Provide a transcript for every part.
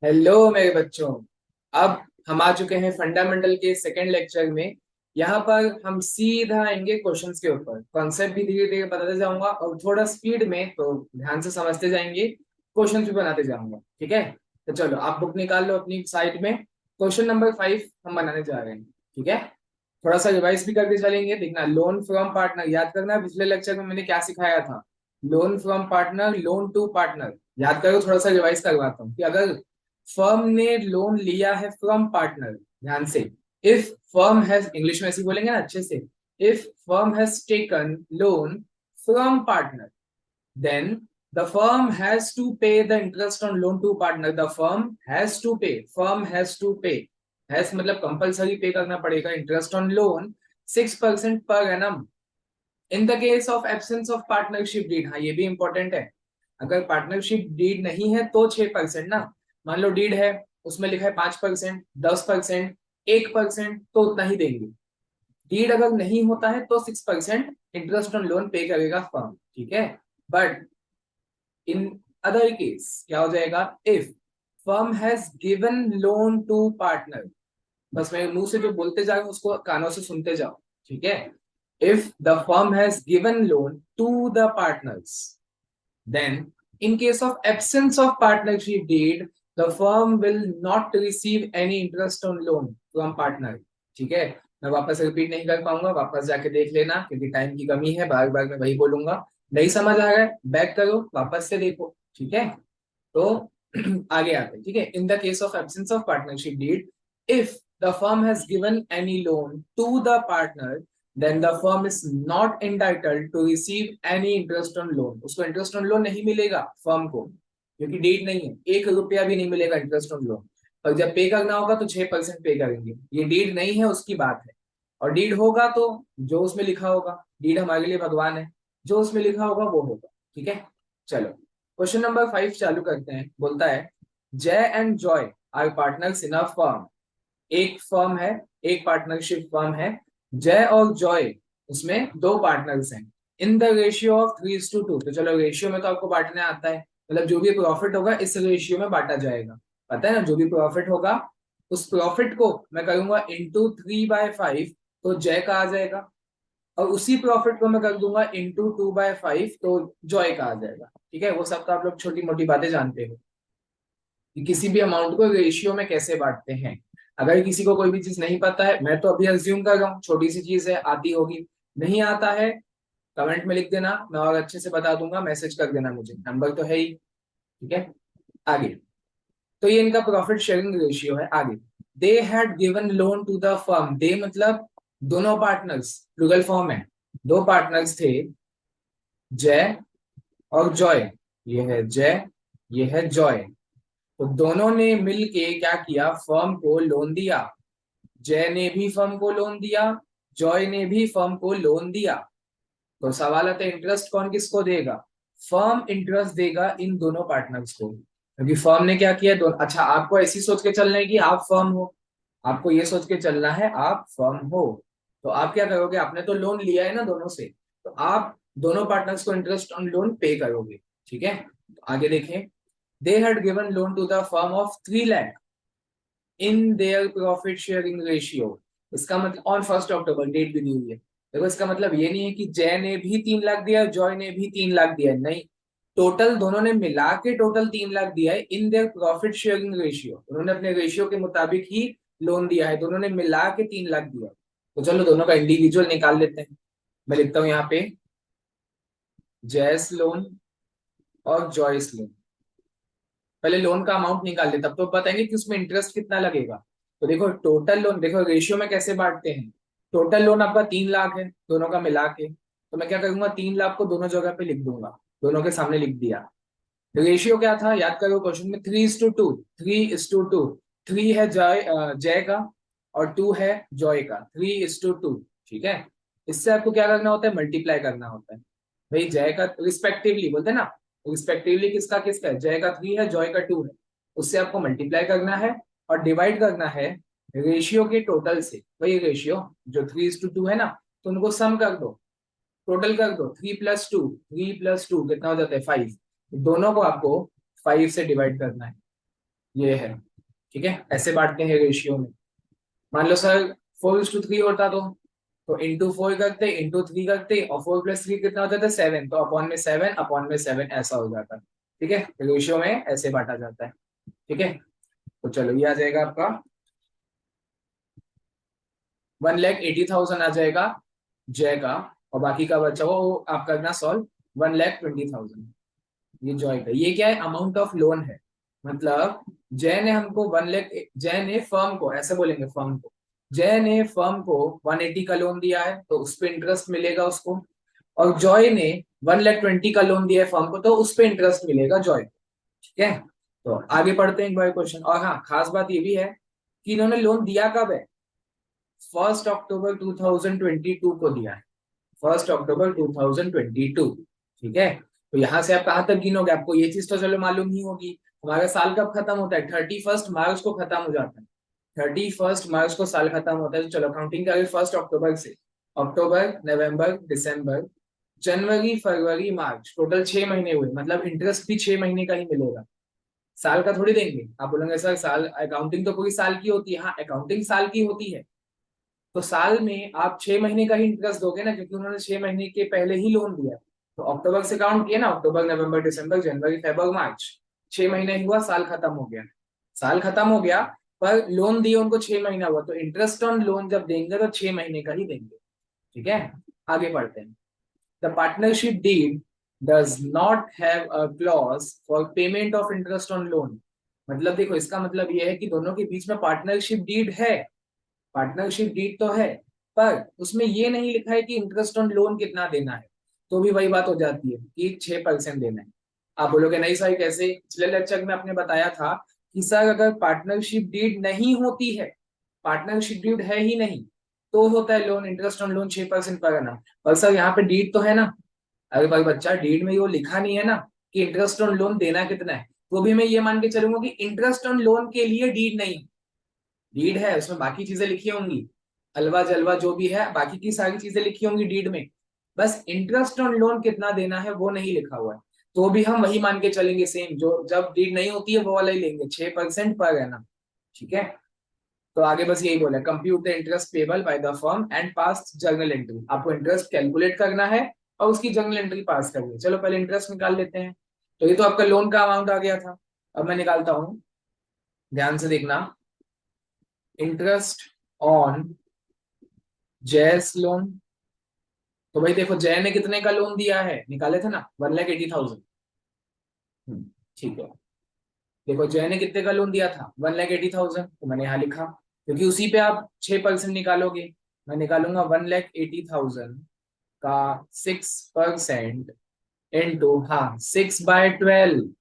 Hello मेरे बच्चों। अब हम आ चुके हैं फंडामेंटल के सेकंड लेक्चर में। यहाँ पर हम सीधा आएंगे क्वेश्चंस के ऊपर। कॉन्सेप्ट भी धीरे धीरे बताते जाऊंगा और थोड़ा स्पीड में, तो ध्यान से समझते जाएंगे। क्वेश्चंस भी बनाते जाऊंगा, ठीक है। तो चलो आप बुक निकाल लो अपनी साइड में। क्वेश्चन नंबर 5 हम बनाने जा रहे हैं, ठीक है। थोड़ा सा रिवाइज भी करके चलेंगे। देखना, लोन फ्रॉम पार्टनर याद करना, पिछले लेक्चर में मैंने क्या सिखाया था। Loan from partner, loan to partner याद करो। थोड़ा सा रिवाइज करवाता हूँ कि अगर फर्म ने लोन लिया है फ्रॉम पार्टनर, ध्यान से। इफ फर्म हैज, इंग्लिश में ऐसे बोलेंगे ना अच्छे से, if firm has taken loan from partner, then the firm has to pay the interest on loan to partner. The firm has to pay, firm has to pay, has मतलब compulsory pay करना पड़ेगा interest on loan 6% पर annum in the case of absence of partnership deed. हाँ, ये भी important है। अगर partnership deed नहीं है तो 6% ना। मान लो डीड है, उसमें लिखा है 5%, 10%, 1%, तो उतना ही देंगे। डीड अगर नहीं होता है तो 6% इंटरेस्ट ऑन लोन पे करेगा फर्म, ठीक है। बट इन अदर केस क्या हो जाएगा, if firm has given loan to partner. बस मैं मुंह से जो बोलते जा रहा हूँ उसको कानों से सुनते जाओ, ठीक है। If the firm has given loan to the partners, then in case of absence of partnership deed, the firm will not receive any interest on loan from partner, ठीक है। मैं वापस रिपीट नहीं कर पाऊंगा, वापस जाके देख लेना क्योंकि टाइम की कमी है, बार बार मैं वही बोलूंगा। नहीं समझ आ रहा है, बैक करो, वापस से देखो, ठीक है। तो आगे आते हैं, ठीक है। In the case of absence of partnership deed, if the firm has given any loan to the partner, then the firm is not entitled to receive any interest on loan. उसको इंटरेस्ट ऑन लोन नहीं मिलेगा firm को, क्योंकि deed नहीं है। 1 रुपया भी नहीं मिलेगा इंटरेस्ट ऑन लोन। और जब पे करना होगा तो 6% पे करेंगे। ये डीड नहीं है उसकी बात है। और डीड होगा तो जो उसमें लिखा होगा, डीड हमारे लिए भगवान है, जो उसमें लिखा होगा वो होगा, ठीक है। चलो क्वेश्चन नंबर 5 चालू करते हैं। बोलता है, Jai and Joy are partners in a firm. एक फर्म है, एक पार्टनरशिप फर्म है। जय और जॉय, उसमें दो पार्टनर्स हैं। इन द रेशियो ऑफ 3:2। तो चलो रेशियो में तो आपको बांटने आता है, मतलब जो भी प्रॉफिट होगा इस रेशियो में बांटा जाएगा। पता है ना, जो भी प्रॉफिट होगा उस प्रॉफिट को मैं करूंगा इंटू 3/5, तो जय का आ जाएगा। और उसी प्रॉफिट को मैं कर दूंगा इंटू 2/5, तो जॉय का आ जाएगा, ठीक है। वो सब तो आप लोग छोटी मोटी बातें जानते हो कि किसी भी अमाउंट को रेशियो में कैसे बांटते हैं। अगर किसी को कोई भी चीज नहीं पता है, मैं तो अभी अज्यूम कर रहा हूँ छोटी सी चीज है, आती होगी। नहीं आता है, कमेंट में लिख देना, मैं और अच्छे से बता दूंगा, मैसेज कर देना मुझे, नंबर तो है ही, ठीक है। आगे, तो ये इनका प्रॉफिट शेयरिंग रेशियो है। आगे, they had given loan to the firm. They मतलब दोनों पार्टनर्स, प्लूरल फॉर्म है। दो पार्टनर्स थे, जय और जॉय। ये है जय, ये है जॉय। तो दोनों ने मिलके क्या किया, फर्म को लोन दिया। जय ने भी फर्म को लोन दिया, जॉय ने भी फर्म को लोन दिया। तो सवाल आता है, इंटरेस्ट कौन किसको देगा। फर्म इंटरेस्ट देगा इन दोनों पार्टनर्स को, क्योंकि फर्म ने क्या किया, दोनों। अच्छा, आपको ऐसी सोच के चलना है कि आप फर्म हो, आपको ये सोच के चलना है आप फर्म हो। तो आप क्या करोगे, आपने तो लोन लिया है ना दोनों से, तो आप दोनों पार्टनर्स को इंटरेस्ट ऑन लोन पे करोगे, ठीक है। तो आगे देखें, they had given loan to the firm of 3 lakh in their profit sharing ratio. इसका मतलब ऑन 1 अक्टूबर, डेट भी दी हुई है। देखो इसका मतलब ये नहीं है कि जय ने भी 3 लाख दिया, जॉय ने भी 3 लाख दिया, नहीं। टोटल दोनों ने मिला के टोटल 3 लाख दिया है इन देयर प्रॉफिट शेयरिंग रेशियो। उन्होंने अपने रेशियो के मुताबिक ही लोन दिया है, दोनों ने मिला के 3 लाख दिया। तो चलो दोनों का इंडिविजुअल निकाल लेते हैं। मैं लिखता हूँ यहाँ पे, जयस लोन और जॉयस लोन। पहले लोन का अमाउंट निकाल ले, तब तो बताएंगे कि उसमें इंटरेस्ट कितना लगेगा। तो देखो टोटल लोन, देखो रेशियो में कैसे बांटते हैं। टोटल लोन आपका 3 लाख है दोनों का मिला के, तो मैं क्या करूंगा, 3 लाख को दोनों जगह पे लिख दूंगा, दोनों के सामने लिख दिया। रेशियो क्या था याद करो, क्वेश्चन में 3:2, 3:2। 3 है जय का और 2 है जॉय का, 3:2, ठीक है। इससे आपको क्या करना होता है, मल्टीप्लाई करना होता है। भाई जय का रिस्पेक्टिवली बोलते हैं ना, रिस्पेक्टिवली किसका किसका है, जय का 3 है, जॉय का 2 है। उससे आपको मल्टीप्लाई करना है और डिवाइड करना है रेशियो के टोटल से। वही रेशियो जो 3:2 है ना, तो उनको सम कर दो, टोटल कर दो। 3+2, 3+2 कितना हो जाता है 5। दोनों को आपको 5 से डिवाइड करना है, ये है, ठीक है, ऐसे बांटते हैं रेशियो में। मान लो सर 4:3 होता तो इंटू 4 करते, इंटू 3 करते, और 4 + 3 कितना होता था 7, तो अपॉन में 7 ऐसा हो जाता। ठीक है, रेशियो में ऐसे बांटा जाता है। ठीक है, तो चलो ये आ जाएगा आपका 1,80,000 आ जाएगा जय का, और बाकी का बचा हुआ वो आप करना सॉल्व। 1,20,000 ये जॉय का, ये क्या है, अमाउंट ऑफ लोन है। मतलब जय ने हमको 1 लाख, जय ने फर्म को, ऐसे बोलेंगे फर्म को, जय ने फर्म को 180 का लोन दिया है तो उस पे इंटरेस्ट मिलेगा उसको, और जॉय ने 1,20,000 का लोन दिया है फर्म को तो उस पे इंटरेस्ट मिलेगा जॉय। ठीक है, तो आगे पढ़ते हैं एक बार क्वेश्चन। और हाँ, खास बात ये भी है कि इन्होंने लोन दिया कब है, 1 अक्टूबर 2022 को दिया है, 1 अक्टूबर 2022। ठीक है, तो यहां से आप कहाँ तक गिनोगे, आपको ये चीज तो चलो मालूम ही होगी। हमारा साल कब खत्म होता है, 31 मार्च को खत्म हो जाता है। 31 मार्च को साल खत्म होता है, तो चलो काउंटिंग करें 1 अक्टूबर से। अक्टूबर, नवंबर, दिसंबर, जनवरी, फरवरी, मार्च, टोटल 6 महीने हुए, मतलब इंटरेस्ट भी 6 महीने का ही मिलेगा। साल का थोड़ी देंगे। आप बोलेंगे सर साल, अकाउंटिंग तो पूरी साल की होती है। हाँ, अकाउंटिंग साल की होती है, तो साल में आप 6 महीने का ही इंटरेस्ट दोगे ना, क्योंकि उन्होंने 6 महीने के पहले ही लोन दिया। तो अक्टूबर से काउंट किया ना, अक्टूबर, नवंबर, दिसंबर, जनवरी, फरवरी, मार्च, 6 महीने ही हुआ, साल खत्म हो गया। साल खत्म हो गया, पर लोन दिए उनको 6 महीना हुआ, तो इंटरेस्ट ऑन लोन जब देंगे तो 6 महीने का ही देंगे। ठीक है, आगे बढ़ते हैं। The partnership deed does not have a clause for payment of interest on loan. मतलब देखो, इसका मतलब यह है कि दोनों के बीच में पार्टनरशिप डीड है, पार्टनरशिप डीड तो है, पर उसमें ये नहीं लिखा है कि इंटरेस्ट ऑन लोन कितना देना है। तो भी वही बात हो जाती है कि 6% देना है। आप बोलोगे नहीं सर कैसे, पिछले लेक्चर में आपने बताया था कि सर अगर पार्टनरशिप डीड नहीं होती है, पार्टनरशिप डीड है ही नहीं, तो होता है लोन, इंटरेस्ट ऑन लोन 6% पर annum। पर सर यहाँ पे डीड तो है ना। अरे भाई बच्चा, डीड में वो लिखा नहीं है ना कि इंटरेस्ट ऑन लोन देना कितना है, तो भी मैं ये मान के चलूंगा कि इंटरेस्ट ऑन लोन के लिए डीड नहीं। डीड है, उसमें बाकी चीजें लिखी होंगी, अलवा जलवा जो भी है, बाकी की सारी चीजें लिखी होंगी डीड में, बस इंटरेस्ट ऑन लोन कितना देना है वो नहीं लिखा हुआ है। तो भी हम वही मान के चलेंगे, सेम जो जब डीड नहीं होती है वो वाला ही लेंगे, 6% पर है ना। ठीक है, तो आगे बस यही बोला, compute the interest payable by the firm and pass journal entry. आपको इंटरेस्ट कैलकुलेट करना है और उसकी जर्नल एंट्री पास करनी है। चलो पहले इंटरेस्ट निकाल लेते हैं। तो ये तो आपका लोन का अमाउंट आ गया था, अब मैं निकालता हूँ, ध्यान से देखना। इंटरेस्ट ऑन जैस लोन, तो भाई देखो जय ने कितने का लोन दिया है, निकाले थे ना, 1,80,000। ठीक है, देखो जय ने कितने का लोन दिया था, 1,80,000, तो मैंने यहाँ लिखा, क्योंकि उसी पे आप 6% निकालोगे। मैं निकालूंगा 1,80,000 का 6% इंटू, हाँ, 6/12।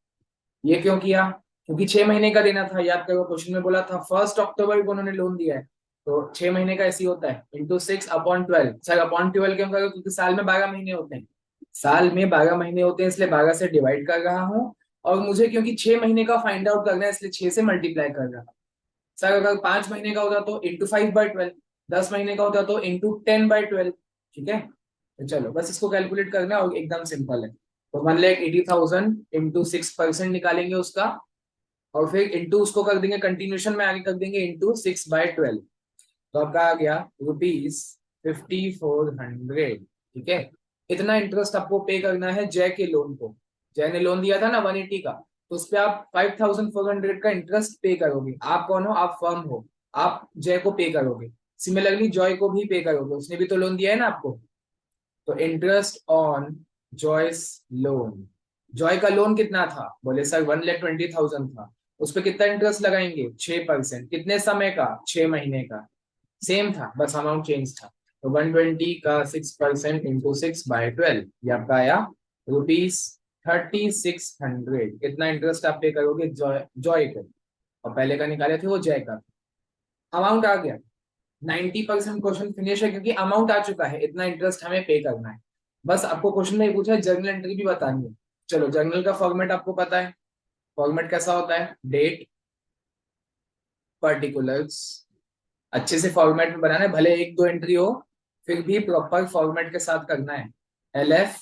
ये क्यों किया, क्योंकि 6 महीने का देना था, याद करो क्वेश्चन में बोला था 1 अक्टूबर को उन्होंने लोन दिया है, तो 6 महीने का ऐसे ही होता है, इंटू 6/12। सर अपॉन 12 क्यों करो, क्योंकि साल में 12 महीने होते हैं, साल में 12 महीने होते हैं, इसलिए 12 से डिवाइड कर रहा हूँ। और मुझे क्योंकि 6 महीने का फाइंड आउट करना है, इसलिए 6 से मल्टीप्लाई कर रहा हूँ। सर अगर 5 महीने का होता तो इंटू 5/12, 10 महीने का होता तो इंटू 10/12। ठीक है, तो चलो बस इसको कैलकुलेट करना है और एकदम सिंपल है। तो 1,80,000 इंटू 6% निकालेंगे उसका, और फिर इंटू उसको कर देंगे, कंटिन्यूशन में आगे कर देंगे इंटू 6/12। तो आपका आ गया ₹5,400। ठीक है, इतना इंटरेस्ट आपको पे करना है जय के लोन को। जय ने लोन दिया था ना 180 का, तो उस पे आप 5,400 का इंटरेस्ट पे करोगे। आप कौन हो, आप फर्म हो, आप जय को पे करोगे। सिमिलरली जॉय को भी पे करोगे, उसने भी तो लोन दिया है ना आपको। तो interest on Joy's loan, Joy का लोन कितना था, बोले सर 1,20,000 था, उस पर कितना इंटरेस्ट लगाएंगे, 6%, कितने समय का, 6 महीने का, सेम था, बस अमाउंट चेंज था। तो 120 का 6% इंटू 6/12, ये आपका आया ₹3,600। कितना इंटरेस्ट आप पे करोगे जॉय, जॉय को, और पहले का निकाले थे वो जय का। अमाउंट आ गया, 90% क्वेश्चन फिनिश है, क्योंकि अमाउंट आ चुका है, इतना इंटरेस्ट हमें पे करना है। बस आपको क्वेश्चन में पूछा है जर्नल एंट्री भी बतानी है। चलो जर्नल का फॉर्मेट आपको पता है, फॉर्मेट कैसा होता है, डेट, पर्टिकुलर्स, अच्छे से फॉर्मेट में बनाना है, भले एक दो एंट्री हो, फिर भी प्रॉपर फॉर्मेट के साथ करना है। LF,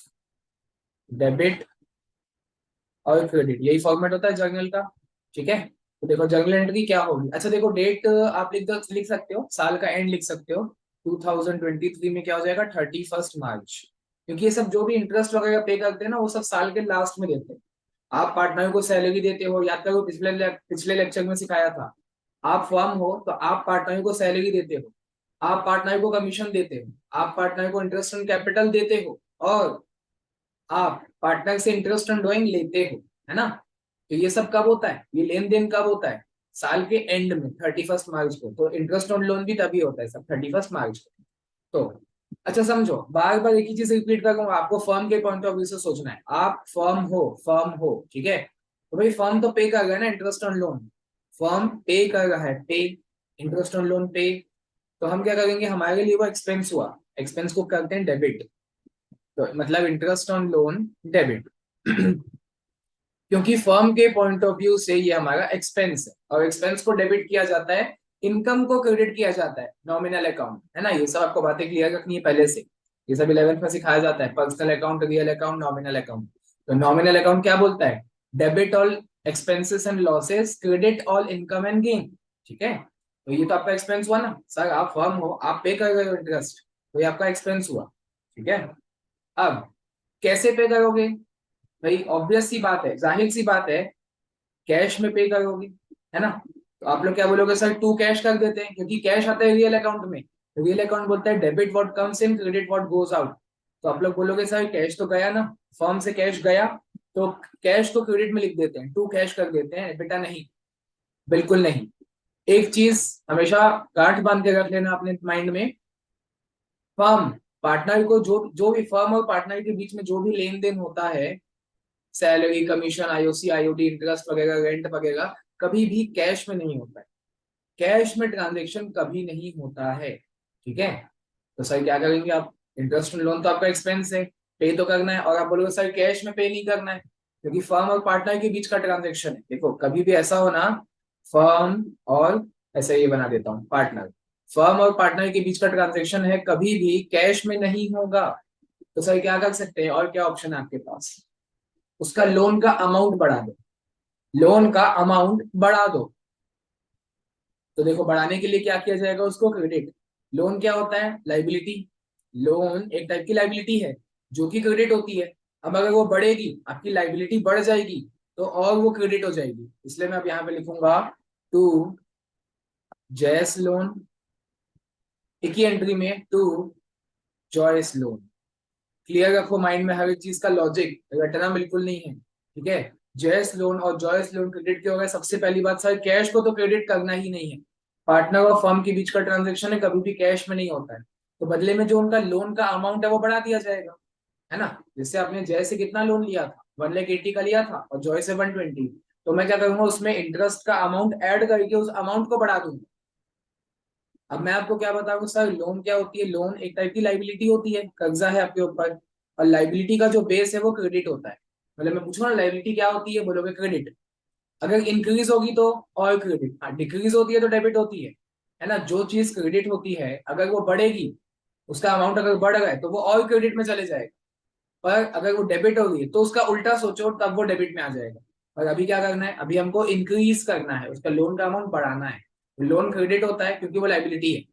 डेबिट और क्रेडिट, यही फॉर्मेट होता है जर्नल का। ठीक है, तो देखो जर्नल एंट्री क्या होगी। अच्छा देखो डेट आप लिख सकते हो, साल का एंड लिख सकते हो। 2023 में क्या हो जाएगा, 31 मार्च। क्योंकि ये सब जो भी इंटरेस्ट वगैरह पे करते हैं ना, वो सब साल के लास्ट में देते हैं। आप पार्टनर को सैलरी देते हो, याद करो पिछले लेक्चर में सिखाया था। आप फर्म हो तो आप पार्टनर को सैलरी देते हो, आप पार्टनर को कमीशन देते हो, आप पार्टनर को इंटरेस्ट ऑन कैपिटल देते हो, और आप पार्टनर से इंटरेस्ट ऑन ड्राइंग लेते हो, है ना। तो ये सब कब होता है, ये लेन देन कब होता है, साल के एंड में 31 मार्च को। तो इंटरेस्ट ऑन लोन भी तभी होता है सब 31 मार्च को। तो अच्छा समझो, बार बार एक ही चीज रिपीट कर रहा हूँ, आपको फर्म के पॉइंट ऑफ व्यू से सोचना है। आप फर्म हो ठीक है, तो भाई फर्म तो पे कर रहा है ना इंटरेस्ट ऑन लोन, फर्म पे कर रहा है, पे इंटरेस्ट ऑन लोन पे। तो हम क्या करेंगे, हमारे लिए वो एक्सपेंस हुआ, एक्सपेंस को करते हैं डेबिट। तो मतलब इंटरेस्ट ऑन लोन डेबिट क्योंकि फर्म के पॉइंट ऑफ व्यू से ये हमारा एक्सपेंस है, और एक्सपेंस को डेबिट किया जाता है, इनकम को क्रेडिट किया जाता है नॉमिनल अकाउंट, है ना। ये सब आपको बातें क्लियर रखनी है पहले से, ये सब 11th में सिखाया जाता है, personal account, real account, nominal account. तो नॉमिनल अकाउंट क्या बोलता है, debit all expenses and losses, credit all income and gain, ठीक है। तो ये तो आपका एक्सपेंस हुआ ना सर, आप फर्म हो, आप पे कर रहे हो इंटरेस्ट, तो ये आपका एक्सपेंस हुआ, ठीक है। अब कैसे पे करोगे, भाई ऑब्वियस सी बात है, जाहिर सी बात है, कैश में पे करोगे, है ना। तो आप लोग क्या बोलोगे, सर टू कैश कर देते हैं, क्योंकि कैश आता है रियल अकाउंट में। रियल अकाउंट बोलता है debit what comes in, credit what goes out. तो आप लोग बोलोगे सर कैश तो गया ना, फर्म से कैश गया, तो कैश को क्रेडिट में लिख देते हैं, टू कैश कर देते हैं, बेटा नहीं, बिल्कुल नहीं। एक चीज हमेशा गांठ बांध के रख लेना अपने माइंड में, फर्म पार्टनर को जो जो भी फर्म और पार्टनर के बीच में जो भी लेन देन होता है, salary, commission, IOC, IOD, interest वगैरह, रेंट वगैरह, कभी भी कैश में नहीं होता है, कैश में ट्रांजेक्शन कभी नहीं होता है, ठीक है। तो सर क्या करेंगे आप, इंटरेस्ट लोन तो आपका एक्सपेंस है, पे तो करना है, और आप बोलोगे सर कैश में पे नहीं करना है, क्योंकि फर्म और पार्टनर के बीच का ट्रांजेक्शन है। देखो कभी भी ऐसा हो ना, फर्म और, ऐसा ये बना देता हूँ पार्टनर, फर्म और पार्टनर के बीच का ट्रांजेक्शन है, कभी भी कैश में नहीं होगा। तो सर क्या कर सकते हैं, और क्या ऑप्शन है आपके पास, उसका लोन का अमाउंट बढ़ा दो, लोन का अमाउंट बढ़ा दो। तो देखो बढ़ाने के लिए क्या किया जाएगा, उसको क्रेडिट। लोन क्या होता है, लाइबिलिटी, लोन एक टाइप की लाइबिलिटी है जो कि क्रेडिट होती है। अब अगर वो बढ़ेगी, आपकी लाइबिलिटी बढ़ जाएगी, तो और वो क्रेडिट हो जाएगी, इसलिए मैं अब यहाँ पे लिखूंगा टू जैस लोन, एक ही एंट्री में टू जॉयस लोन। क्लियर रखो माइंड में हर एक चीज का लॉजिक, रटना बिल्कुल नहीं है, ठीक है। जॉयस लोन और जॉयस लोन क्रेडिट क्यों हो गए, सबसे पहली बात सर, कैश को तो क्रेडिट करना ही नहीं है, पार्टनर और फर्म के बीच का ट्रांजेक्शन है, कभी भी कैश में नहीं होता है। तो बदले में जो उनका लोन का अमाउंट है वो बढ़ा दिया जाएगा, है ना। जैसे आपने जय से कितना लोन लिया था, 1,80,000 का लिया था, और जॉय से 120। तो मैं क्या करूंगा, उसमें इंटरेस्ट का अमाउंट ऐड करके उस अमाउंट को बढ़ा दूंगा। अब मैं आपको क्या बताऊं सर, लोन क्या होती है, लोन एक टाइप की लाइबिलिटी होती है, कर्जा है आपके ऊपर, और लाइबिलिटी का जो बेस है वो क्रेडिट होता है। मतलब मैं पूछूंगा लाइबिलिटी क्या होती है, बोलोगे क्रेडिट। अगर इंक्रीज होगी तो और क्रेडिट, हाँ डिक्रीज होती है तो डेबिट होती है ना। जो चीज क्रेडिट होती है अगर वो बढ़ेगी, उसका अमाउंट अगर बढ़ रहा है तो वो और क्रेडिट में चले जाएगा, पर अगर वो डेबिट होगी तो उसका उल्टा सोचो, तब वो डेबिट में आ जाएगा। और अभी क्या करना है, अभी हमको इंक्रीज करना है, उसका लोन का अमाउंट बढ़ाना है। लोन क्रेडिट होता है क्योंकि वो लाइबिलिटी है,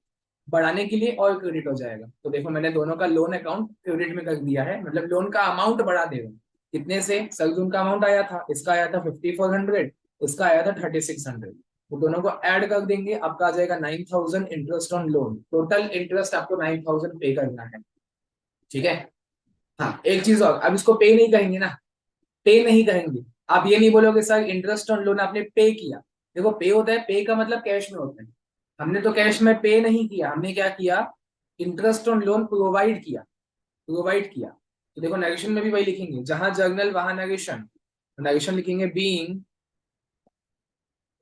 बढ़ाने के लिए और क्रेडिट हो जाएगा। तो देखो मैंने दोनों का लोन अकाउंट क्रेडिट में कर दिया है, मतलब लोन का अमाउंट बढ़ा देगा। कितने से, सर जो उनका अमाउंट आया था, इसका आया था 5,400, इसका आया था 3,600, तो दोनों को ऐड कर देंगे, आपका आ जाएगा 9,000 interest on loan. Total interest आपको 9,000 पे करना है, ठीक है। हाँ एक चीज और, अब इसको पे नहीं कहेंगे ना, पे नहीं कहेंगे। आप ये नहीं बोलोगे सर इंटरेस्ट ऑन लोन आपने पे किया। देखो पे होता है, पे का मतलब कैश में होता है, हमने तो कैश में पे नहीं किया, हमने क्या किया, इंटरेस्ट ऑन लोन प्रोवाइड किया, प्रोवाइड किया। तो देखो नरेशन में भी वही लिखेंगे, जहां जर्नल वहां नरेशन, नरेशन लिखेंगे being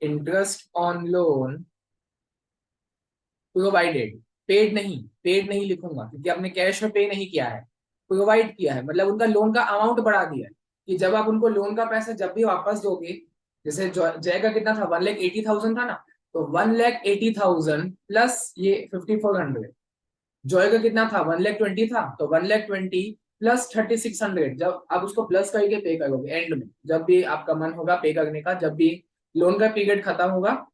interest on loan provided, paid नहीं लिखूंगा क्योंकि आपने कैश में पे नहीं किया है, प्रोवाइड किया है, मतलब उनका लोन का अमाउंट बढ़ा दिया है, कि जब आप उनको लोन का पैसा जब भी वापस दोगे, जैसे जय का कितना था, 1,80,000 था ना, तो 1,80,000 प्लस ये 5,400। जॉय का कितना था, 1,20,000 था, तो 1,20,000 प्लस 3,600, जब आप उसको प्लस करके पे करोगे एंड में, जब भी आपका मन होगा पे करने का, जब भी लोन का पीरियड खत्म होगा,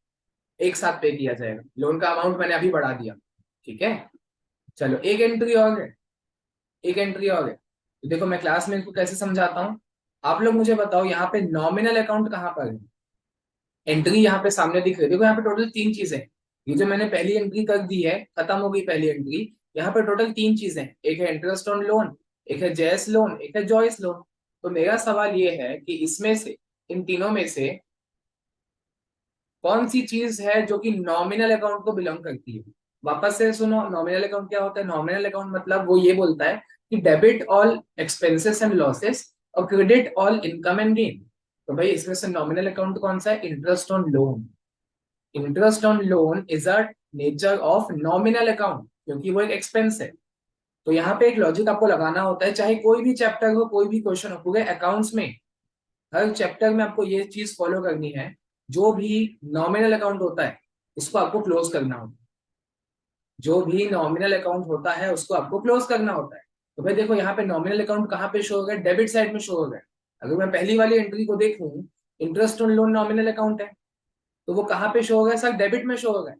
एक साथ पे किया जाएगा। लोन का अमाउंट मैंने अभी बढ़ा दिया, ठीक है। चलो एक एंट्री और है, एक एंट्री और है। तो देखो मैं क्लास में इसको कैसे समझाता हूँ। आप लोग मुझे बताओ यहाँ पे नॉमिनल अकाउंट कहाँ पर है। एंट्री यहाँ पे सामने दिख रही है, देखो यहाँ पे टोटल तीन चीजें हैं। ये जो मैंने पहली एंट्री कर दी है, खत्म हो गई पहली एंट्री। यहाँ पे टोटल तीन चीजें हैं, एक है इंटरेस्ट ऑन लोन, एक है जेएस लोन, एक है जॉइस लोन। तो मेरा सवाल ये है कि इसमें से, इन तीनों में से कौन सी चीज है जो कि नॉमिनल अकाउंट को बिलोंग करती है। वापस से सुनो, नॉमिनल अकाउंट क्या होता है। नॉमिनल अकाउंट मतलब वो ये बोलता है कि debit all expenses and losses और credit all income and gain. तो भाई इसमें से नॉमिनल अकाउंट कौन सा है, interest on loan. Interest on loan is a nature of nominal account, क्योंकि वो एक एक्सपेंस है। तो यहाँ पे एक लॉजिक आपको लगाना होता है, चाहे कोई भी चैप्टर हो, कोई भी क्वेश्चन हो, पूरे अकाउंट्स में हर चैप्टर में आपको ये चीज फॉलो करनी है। जो भी नॉमिनल अकाउंट होता है उसको आपको क्लोज करना होता है। जो भी नॉमिनल अकाउंट होता है उसको आपको क्लोज करना होता है। तो भाई देखो यहाँ पे नॉमिनल अकाउंट कहाँ पे शो हो गया, डेबिट साइड में शो हो गया। अगर मैं पहली वाली एंट्री को देखूं, interest on loan nominal account है, तो वो कहाँ पे शो हो गया सर, डेबिट में शो हो गया।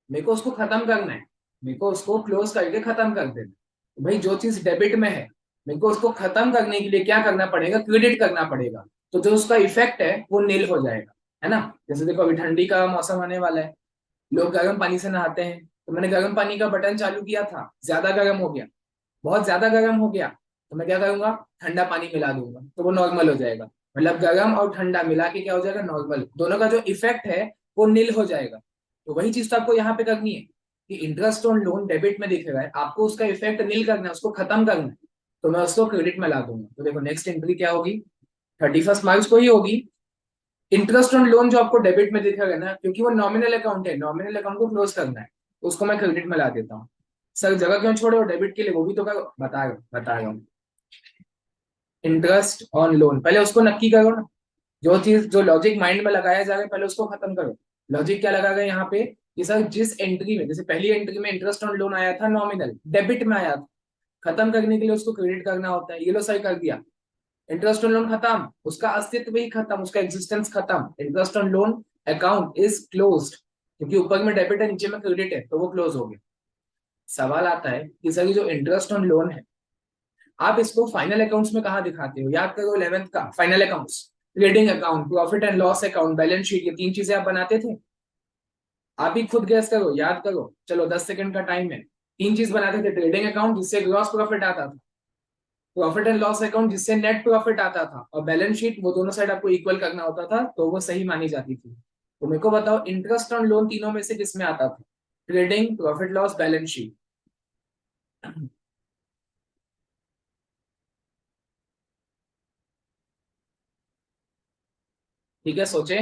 मेरे को उसको खत्म करना है, मेरे को उसको क्लोज करके खत्म कर देना। तो भाई जो चीज डेबिट में है, मेरे को उसको खत्म करने के लिए क्या करना पड़ेगा, क्रेडिट करना पड़ेगा। तो जो उसका इफेक्ट है वो नील हो जाएगा, है ना। जैसे देखो अभी ठंडी का मौसम आने वाला है, लोग गर्म पानी से नहाते हैं। तो मैंने गर्म पानी का बटन चालू किया था, ज्यादा गर्म हो गया, बहुत ज्यादा गर्म हो गया, तो मैं क्या करूंगा, ठंडा पानी मिला दूंगा, तो वो नॉर्मल हो जाएगा। मतलब गर्म और ठंडा मिला के क्या हो जाएगा, नॉर्मल। दोनों का जो इफेक्ट है वो नील हो जाएगा। तो वही चीज तो आपको यहाँ पे करनी है कि इंटरेस्ट ऑन लोन डेबिट में दिख रहा है, आपको उसका इफेक्ट नील करना है, उसको खत्म करना है। तो मैं उसको क्रेडिट में ला दूंगा। तो देखो नेक्स्ट एंट्री क्या होगी, 31 मार्च को ही होगी। इंटरेस्ट ऑन लोन जो आपको डेबिट में दिखेगा ना, क्योंकि वो नॉमिनल अकाउंट है, नॉमिनल अकाउंट को क्लोज करना है, तो उसको मैं क्रेडिट में ला देता हूँ। सर जगह क्यों छोड़े हो डेबिट के लिए, वो भी तो बता रहा हूँ। इंटरेस्ट ऑन लोन, पहले उसको नक्की करो ना। जो चीज, जो लॉजिक माइंड में लगाया जा रहा है, पहले उसको खत्म करो। लॉजिक क्या लगा गया यहाँ पे कि सर जिस एंट्री में, जैसे पहली एंट्री में इंटरेस्ट ऑन लोन आया था, नॉमिनल डेबिट में आया था, खत्म करने के लिए उसको क्रेडिट करना होता है। ये लो सही कर दिया, इंटरेस्ट ऑन लोन खत्म, उसका अस्तित्व ही खत्म, उसका एग्जिस्टेंस खत्म। Interest on loan account is closed, क्योंकि ऊपर में डेबिट है, नीचे में क्रेडिट है, तो वो क्लोज हो गया। सवाल आता है कि सर ये जो इंटरेस्ट ऑन लोन है, आप इसको फाइनल अकाउंट्स में कहाँ दिखाते हो। याद करो 11th का final accounts, trading account, profit and loss account, balance sheet, ये तीन चीजें आप बनाते थे। आप ही खुद गैस करो, याद करो, चलो 10 सेकंड का टाइम है। तीन चीज बनाते थे, ट्रेडिंग अकाउंट जिससे ग्रॉस प्रॉफिट आता था, प्रॉफिट एंड लॉस अकाउंट जिससे नेट प्रॉफिट आता था, और बैलेंस शीट, वो दोनों साइड आपको इक्वल करना होता था, तो वो सही मानी जाती थी। तो मेरे को बताओ इंटरेस्ट ऑन लोन तीनों में से किसमें आता था, trading, profit loss, balance sheet. ठीक है सोचे।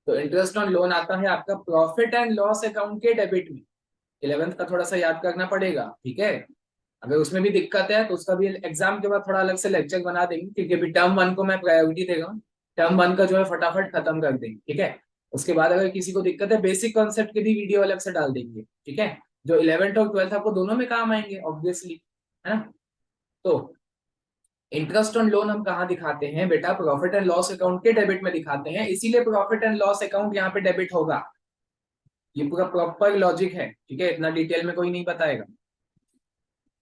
तो इंटरेस्ट ऑन लोन आता है आपका प्रॉफिट एंड लॉस अकाउंट के डेबिट में। 11th का थोड़ा सा याद करना पड़ेगा, ठीक है। अगर उसमें भी दिक्कत है तो उसका भी एग्जाम के बाद थोड़ा अलग से लेक्चर बना देंगे, क्योंकि अभी टर्म वन को मैं प्रायोरिटी देगा। टर्म वन का जो है फटाफट खत्म कर देंगे, ठीक है। उसके बाद अगर किसी को दिक्कत है, बेसिक कॉन्सेप्ट की भी वीडियो अलग से डाल देंगे, ठीक है। जो 11th और 12th आपको दोनों में काम आएंगे ऑब्वियसली, है ना। तो इंटरेस्ट ऑन लोन हम कहाँ दिखाते हैं बेटा, प्रॉफिट एंड लॉस अकाउंट के डेबिट में दिखाते हैं, इसीलिए प्रॉफिट एंड लॉस अकाउंट यहाँ पे डेबिट होगा। ये पूरा प्रॉपर लॉजिक है, ठीक है, इतना डिटेल में कोई नहीं बताएगा।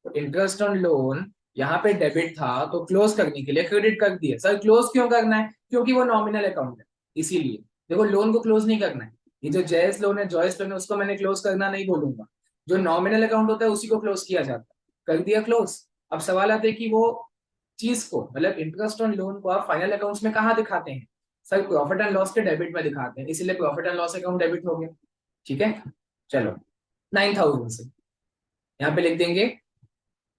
तो इंटरेस्ट ऑन लोन यहाँ पे डेबिट था, तो क्लोज करने के लिए क्रेडिट कर दिया। सर क्लोज क्यों करना है, क्योंकि वो नॉमिनल अकाउंट है, इसीलिए। देखो लोन को क्लोज नहीं करना है, ये जो जॉइस लोन है, जॉइस लोन है, उसको मैंने क्लोज करना नहीं बोलूंगा। जो नॉमिनल अकाउंट होता है उसी को क्लोज किया जाता है, कर दिया क्लोज। अब सवाल आता है कि वो चीज को, मतलब इंटरेस्ट ऑन लोन को आप फाइनल अकाउंट्स में कहाँ दिखाते हैं। सर प्रॉफिट एंड लॉस के डेबिट में दिखाते हैं, इसीलिए profit and loss account debit हो गया, ठीक है। चलो 9,000 से यहाँ पे लिख देंगे,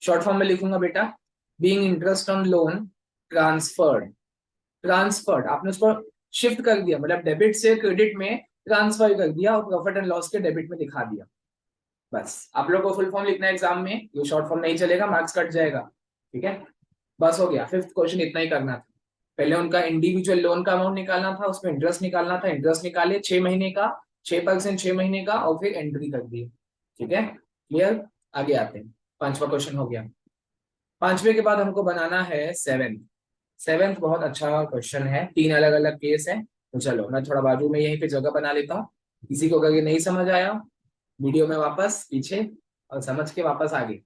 शॉर्ट फॉर्म में लिखूंगा बेटा, being interest on loan transferred. Transferred आपने उसको शिफ्ट कर दिया, मतलब डेबिट से क्रेडिट में ट्रांसफर कर दिया, और प्रॉफिट एंड लॉस के डेबिट में दिखा दिया। बस आप लोग को फुल फॉर्म लिखना है एग्जाम में, ये शॉर्ट फॉर्म नहीं चलेगा, मार्क्स कट जाएगा, ठीक है। बस हो गया, फिफ्थ क्वेश्चन इतना ही करना था। पहले उनका इंडिविजुअल लोन का अमाउंट निकालना था, उसमें इंटरेस्ट निकालना था, इंटरेस्ट निकाले 6 महीने का, 6% 6 महीने का, और फिर एंट्री कर दी, ठीक है। क्लियर, आगे आते हैं। पांचवा क्वेश्चन हो गया। पांचवे के बाद हमको बनाना है सेवेंथ। सेवेंथ बहुत अच्छा क्वेश्चन है, तीन अलग अलग केस है, तो चलो मैं थोड़ा बाजू में यहीं पे जगह बना लेता हूँ। किसी को अगर ये नहीं समझ आया, वीडियो में वापस पीछे और समझ के वापस आगे।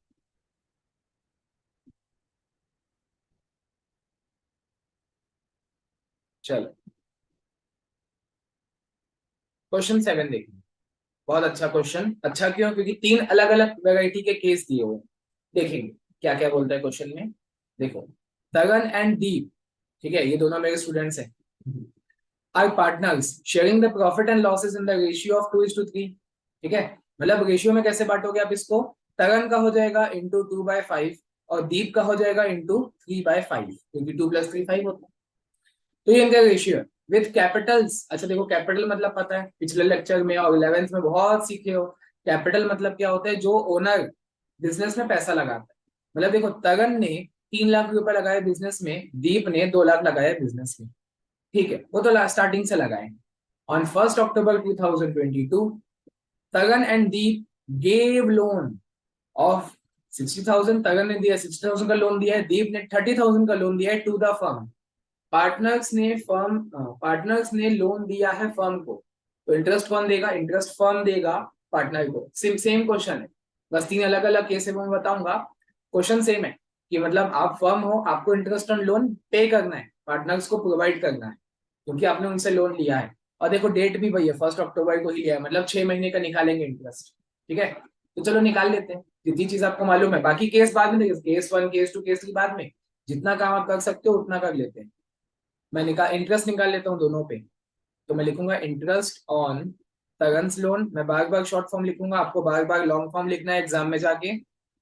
चलो क्वेश्चन 7 देखिए। बहुत अच्छा क्वेश्चन। अच्छा क्यों? क्योंकि तीन अलग अलग वैरायटी के केस दिए हुए हैं। देखेंगे क्या क्या बोलता है क्वेश्चन में। देखो, तगन एंड दीप, ठीक है, ये दोनों मेरे स्टूडेंट्स हैं, are partners sharing the profit and losses in the ratio of 2:3। ठीक है, मतलब रेशियो में कैसे बांटोगे आप इसको? तगन का हो जाएगा इंटू 2/5 और दीप का हो जाएगा इंटू 3/5, क्योंकि 2 + 3 5 होता है। तो ये इनका रेशियो है विथ कैपिटल्स। अच्छा देखो, कैपिटल मतलब पता है, पिछले लेक्चर में और 11th में बहुत सीखे हो। कैपिटल मतलब क्या होता है? जो ओनर बिजनेस में पैसा लगाता है। मतलब देखो, तगन ने 3 लाख रुपए लगाए बिजनेस में, दीप ने 2 लाख लगाए बिजनेस में। ठीक है, वो तो स्टार्टिंग से लगाए। On 1 October 2022 Tagan and Deep gave loan of 60,000। Tagan ने दिया 60,000 का लोन दिया है, दीप ने 30,000 का लोन दिया है टू द फर्म। पार्टनर्स ने लोन दिया है फर्म को, तो इंटरेस्ट कौन देगा? इंटरेस्ट फर्म देगा पार्टनर को। सेम सेम क्वेश्चन है, बस तीन अलग अलग केस है वो मैं बताऊंगा। क्वेश्चन सेम है कि मतलब आप फर्म हो, आपको इंटरेस्ट ऑन लोन पे करना है, पार्टनर्स को प्रोवाइड करना है, क्योंकि आपने उनसे लोन लिया है। और देखो डेट भी वही है, 1 अक्टूबर को ही लिया है, मतलब 6 महीने का निकालेंगे इंटरेस्ट। ठीक है, तो चलो निकाल लेते हैं, जितनी चीज आपको मालूम है। बाकी केस बाद में देखिए, केस 1 केस 2 केस 3 बाद में। जितना काम आप कर सकते हो उतना कर लेते हैं। मैं इंटरेस्ट निकाल लेता हूँ दोनों पे। तो मैं लिखूंगा इंटरेस्ट ऑन तगन्स लोन, मैं बार बार शॉर्ट फॉर्म लिखूंगा, आपको बार बार लॉन्ग फॉर्म लिखना है एग्जाम में जाके।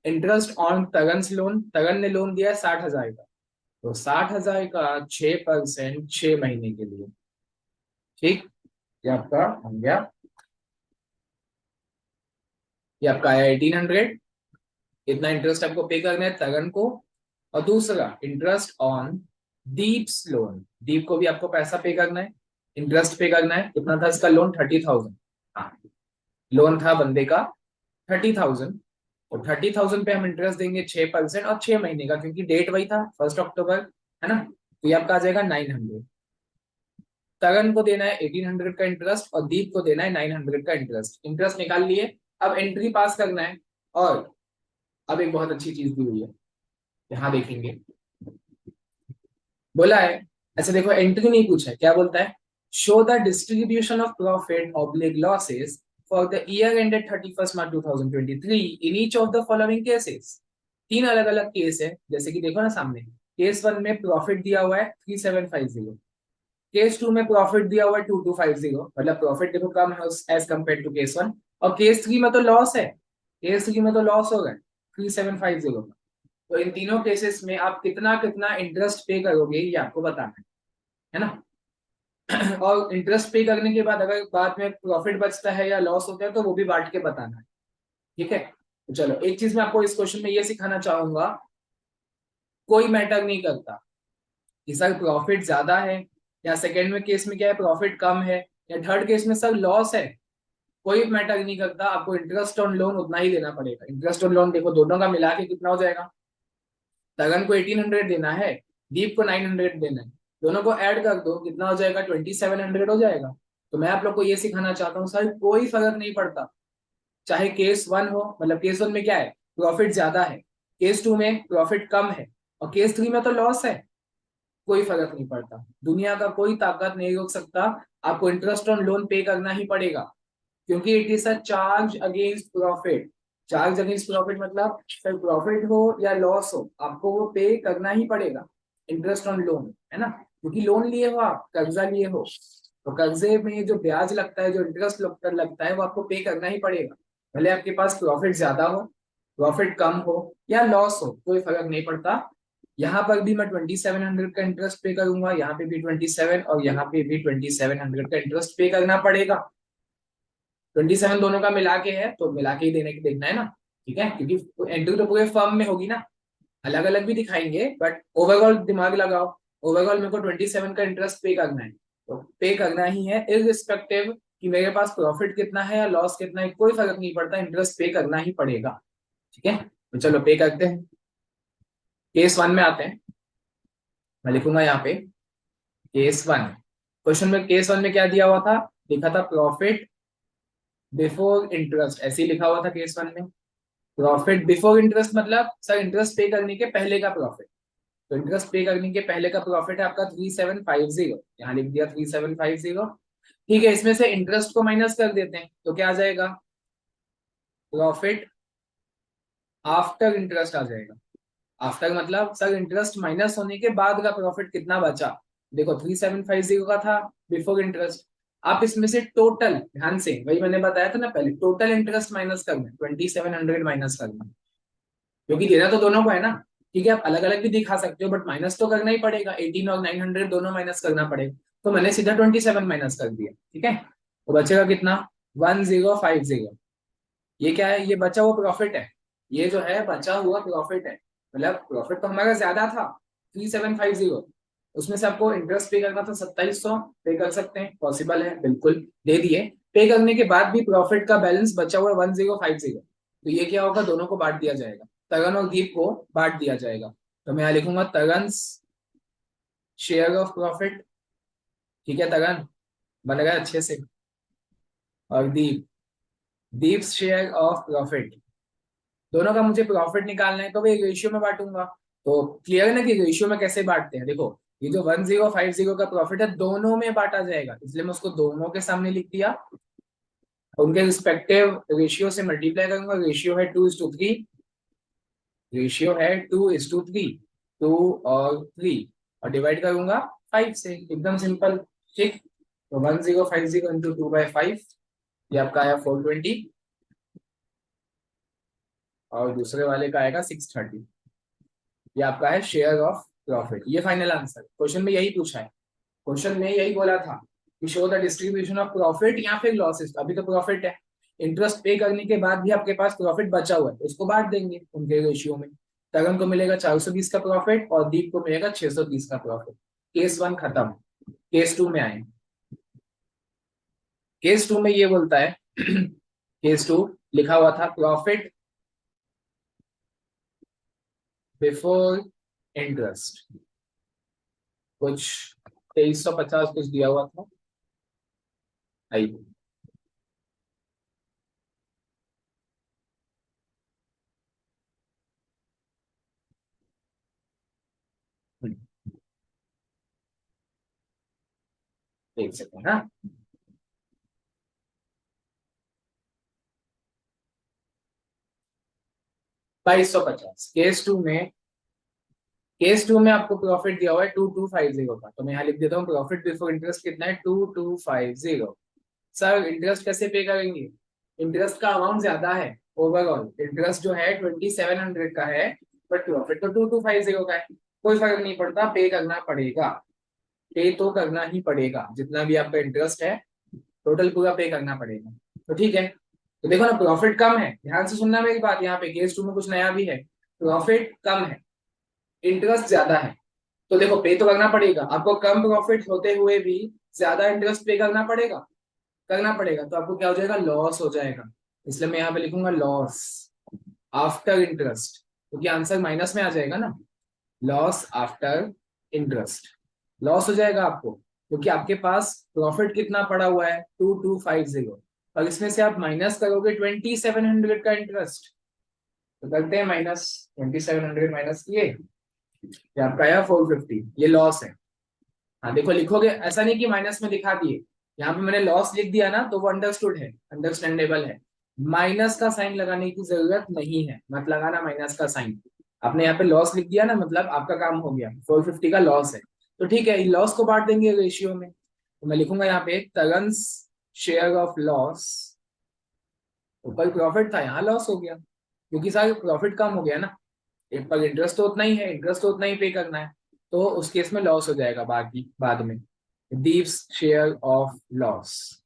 इंटरेस्ट ऑन तगन्स लोन, तगन ने लोन दिया है 60,000 का, तो 60,000 का 6% 6 महीने के लिए। ठीक, ये आपका हो गया, ये आपका आया 1800। इतना इंटरेस्ट आपको पे करना है तगन को। और दूसरा इंटरेस्ट ऑन दीप्स लोन, दीप को भी आपको पैसा पे करना है, इंटरेस्ट पे करना है। कितना था इसका लोन? 30,000। हाँ, लोन था बंदे का 30,000, और 30,000 पे हम इंटरेस्ट देंगे 6% और 6 महीने का, क्योंकि डेट वही था 1 अक्टूबर, है ना। तो ये आपका आ जाएगा 900। तगन को देना है 1800 का इंटरेस्ट और दीप को देना है 900 का इंटरेस्ट। इंटरेस्ट निकाल लिए, अब एंट्री पास करना है। और अब एक बहुत अच्छी चीज दी हुई है, यहाँ देखेंगे, बोला है, ऐसे देखो एंट्री नहीं पूछा है, क्या बोलता है? Show the distribution of profit oblique losses for the year ended 31 March 2023 in each of the following cases. तीन अलग अलग केस है, जैसे कि देखो ना सामने, केस 1 में प्रॉफिट दिया हुआ है 3750, केस 2 में प्रॉफिट दिया हुआ है 2250, मतलब प्रॉफिट देखो कम है एज कम्पेयर टू केस 1। और केस 3 में तो लॉस है, केस 3 में तो लॉस हो गया 3750। तो इन तीनों केसेस में आप कितना कितना इंटरेस्ट पे करोगे ये आपको बताना है ना। और इंटरेस्ट पे करने के बाद अगर बाद में प्रॉफिट बचता है या लॉस होता है तो वो भी बांट के बताना है। ठीक है, तो चलो एक चीज मैं आपको इस क्वेश्चन में ये सिखाना चाहूंगा, कोई मैटर नहीं करता कि सर प्रॉफिट ज्यादा है, या सेकेंड में केस में क्या है प्रॉफिट कम है, या थर्ड केस में सर लॉस है, कोई मैटर नहीं करता, आपको इंटरेस्ट ऑन लोन उतना ही देना पड़ेगा। इंटरेस्ट ऑन लोन देखो दोनों का मिला के कितना हो जाएगा? तगन को 1800 देना है, दीप को 900 देना है, दोनों को ऐड कर दो, कितना हो जाएगा? 2700 हो जाएगा। तो मैं आप लोग को ये सिखाना चाहता हूँ, सर कोई फर्क नहीं पड़ता, चाहे केस 1 हो, मतलब केस 1 में क्या है प्रॉफिट ज्यादा है, केस 2 में प्रॉफिट कम है, और केस 3 में तो लॉस है, कोई फर्क नहीं पड़ता। दुनिया का कोई ताकत नहीं रोक सकता, आपको इंटरेस्ट ऑन लोन पे करना ही पड़ेगा, क्योंकि it is a charge against profit. Charge against profit मतलब चाहे प्रॉफिट हो या लॉस हो, आपको वो पे करना ही पड़ेगा, इंटरेस्ट ऑन लोन, है ना। क्योंकि लोन लिए हो, आप कर्जा लिए हो, तो कर्जे में जो ब्याज लगता है, जो इंटरेस्ट लगता है, वो आपको पे करना ही पड़ेगा, भले आपके पास प्रॉफिट ज्यादा हो, प्रॉफिट कम हो, या लॉस हो, कोई फर्क नहीं पड़ता। यहाँ पर भी मैं 2700 का इंटरेस्ट पे करूंगा, यहाँ पे भी 27 और यहाँ पे भी 2700 का इंटरेस्ट पे करना पड़ेगा। 27 दोनों का मिला के है, तो मिला के ही देने की देखना है ना। ठीक है, क्योंकि एंट्री तो पूरे फर्म में होगी ना, अलग अलग भी दिखाएंगे, बट ओवरऑल दिमाग लगाओ। ओवरऑल मेरे को 27 का इंटरेस्ट पे करना है, तो पे करना ही है, इररिस्पेक्टिव कि मेरे पास प्रॉफिट कितना है या लॉस कितना है, कोई फर्क नहीं पड़ता, इंटरेस्ट पे करना ही पड़ेगा। ठीक है, तो चलो पे करते हैं। केस 1 में आते हैं, मैं लिखूंगा यहाँ पे केस 1। क्वेश्चन में केस वन में क्या दिया हुआ था, लिखा था प्रॉफिट बिफोर इंटरेस्ट, ऐसे ही लिखा हुआ था केस वन में। प्रॉफिट बिफोर इंटरेस्ट मतलब सर इंटरेस्ट पे करने के पहले का प्रॉफिट। तो इंटरेस्ट पे करने के पहले का प्रॉफिट है आपका 3750, यहाँ लिख दिया 3750। ठीक है, इसमें से इंटरेस्ट को माइनस कर देते हैं तो क्या आ जाएगा, प्रॉफिट आफ्टर इंटरेस्ट आ जाएगा। आफ्टर मतलब सर इंटरेस्ट माइनस होने के बाद का प्रॉफिट कितना बचा। देखो 3750 का था बिफोर इंटरेस्ट, आप इसमें से टोटल, ध्यान से वही मैंने बताया था ना पहले, टोटल इंटरेस्ट माइनस करना, 2700 माइनस करना, क्योंकि देना तो दोनों को है ना। ठीक है, आप अलग अलग भी दिखा सकते हो बट माइनस तो करना ही पड़ेगा, 18 और 900 दोनों माइनस करना पड़ेगा। तो मैंने सीधा 27 माइनस कर दिया। ठीक है, तो बचेगा कितना, 1050। ये क्या है, ये बचा हुआ प्रॉफिट है, ये जो है बचा हुआ प्रॉफिट है। मतलब प्रॉफिट तो हमारा ज्यादा था 3750, उसमें से आपको इंटरेस्ट पे करना था 2700, पे कर सकते हैं, पॉसिबल है, बिल्कुल दे दिए। पे करने के बाद भी प्रॉफिट का बैलेंस बचा हुआ है 1050, तो ये क्या होगा, दोनों को बांट दिया जाएगा, तगन और दीप को बांट दिया जाएगा। तो मैं यहाँ लिखूंगा तगन शेयर ऑफ प्रॉफिट। ठीक है, तगन बन गया अच्छे से, और दीप, दीप शेयर ऑफ प्रॉफिट। दोनों का मुझे प्रॉफिट निकालना है तो भाई रेशियो में बांटूंगा। तो क्लियर है ना कि रेशियो में कैसे बांटते हैं, देखो ये जो 1050 का प्रॉफिट है दोनों में बांटा जाएगा, इसलिए मैं उसको दोनों के सामने लिख दिया, उनके रिस्पेक्टिव रेशियो से मल्टीप्लाई करूंगा। रेशियो है 2:3, रेशियो है 2:3, 2 और 3, और डिवाइड करूंगा 5 से, एकदम सिंपल। ठीक, तो 1050 इंटू 2/5, ये आपका आया 420, और दूसरे वाले का आएगा 630। ये आपका है शेयर ऑफ प्रॉफिट, ये फाइनल आंसर। क्वेश्चन में यही पूछा है, क्वेश्चन में यही बोला था कि show the distribution of profit या फिर लॉसेस। अभी तो प्रॉफिट है, इंटरेस्ट पे करने के बाद भी आपके पास प्रॉफिट बचा हुआ है, उसको बांट देंगे उनके रेशियो में। तगन को मिलेगा 420 का प्रॉफिट और दीप को मिलेगा 630 का प्रॉफिट। केस वन खत्म। केस टू में आए, केस टू में ये बोलता है केस टू लिखा हुआ था प्रॉफिट बिफोर इंटरेस्ट, कुछ 2350 कुछ दिया हुआ था। आइए, देख सकते हैं ना। 2250 केस टू में आपको प्रॉफिट दिया हुआ है 2250 का, तो मैं यहाँ लिख देता हूँ प्रॉफिट बिफोर इंटरेस्ट कितना है 2250। सर इंटरेस्ट कैसे पे करेंगे, इंटरेस्ट का अमाउंट ज्यादा है, ओवरऑल इंटरेस्ट जो है 2700 का है, बट प्रॉफिट तो 2250 का है। कोई फर्क नहीं पड़ता, पे करना पड़ेगा, पे तो करना ही पड़ेगा, जितना भी आपका इंटरेस्ट है टोटल पूरा पे करना पड़ेगा। तो ठीक है, तो देखो ना प्रॉफिट कम है, ध्यान से सुनना मेरी बात, यहाँ पे केस टू में कुछ नया भी है। प्रॉफिट कम है, इंटरेस्ट ज्यादा है, तो देखो पे तो करना पड़ेगा आपको, कम प्रॉफिट होते हुए भी ज्यादा इंटरेस्ट पे करना पड़ेगा, करना पड़ेगा, तो आपको क्या हो जाएगा, लॉस हो जाएगा। इसलिए मैं यहाँ पे लिखूंगा लॉस आफ्टर इंटरेस्ट, क्योंकि आंसर माइनस में आ जाएगा ना, लॉस आफ्टर इंटरेस्ट, लॉस हो जाएगा आपको, क्योंकि आपके पास प्रॉफिट कितना पड़ा हुआ है 2250, और इसमें से आप माइनस करोगे 2700 का इंटरेस्ट, तो करते हैं माइनस, 2700 माइनस किए, ये आपका आया 450, ये लॉस है। हाँ देखो लिखोगे, ऐसा नहीं कि माइनस में दिखा दिए, यहाँ पे मैंने लॉस लिख दिया ना तो वो अंडरस्टूड है, अंडरस्टैंडेबल है। माइनस का साइन लगाने की जरूरत नहीं है, मत लगाना माइनस का साइन। आपने यहाँ पे लॉस लिख दिया ना, मतलब आपका काम हो गया, 450 का लॉस है। तो ठीक है, लॉस को बांट देंगे रेशियो में, तो मैं लिखूंगा यहाँ पे तगन्स शेयर ऑफ लॉस, ऊपर प्रॉफिट था यहाँ लॉस हो गया, क्योंकि सारे प्रॉफिट कम हो गया ना, एक पर इंटरेस्ट तो उतना ही है, इंटरेस्ट तो उतना ही पे करना है, तो उस केस में लॉस हो जाएगा बाकी बाद में, दीप्स शेयर ऑफ लॉस।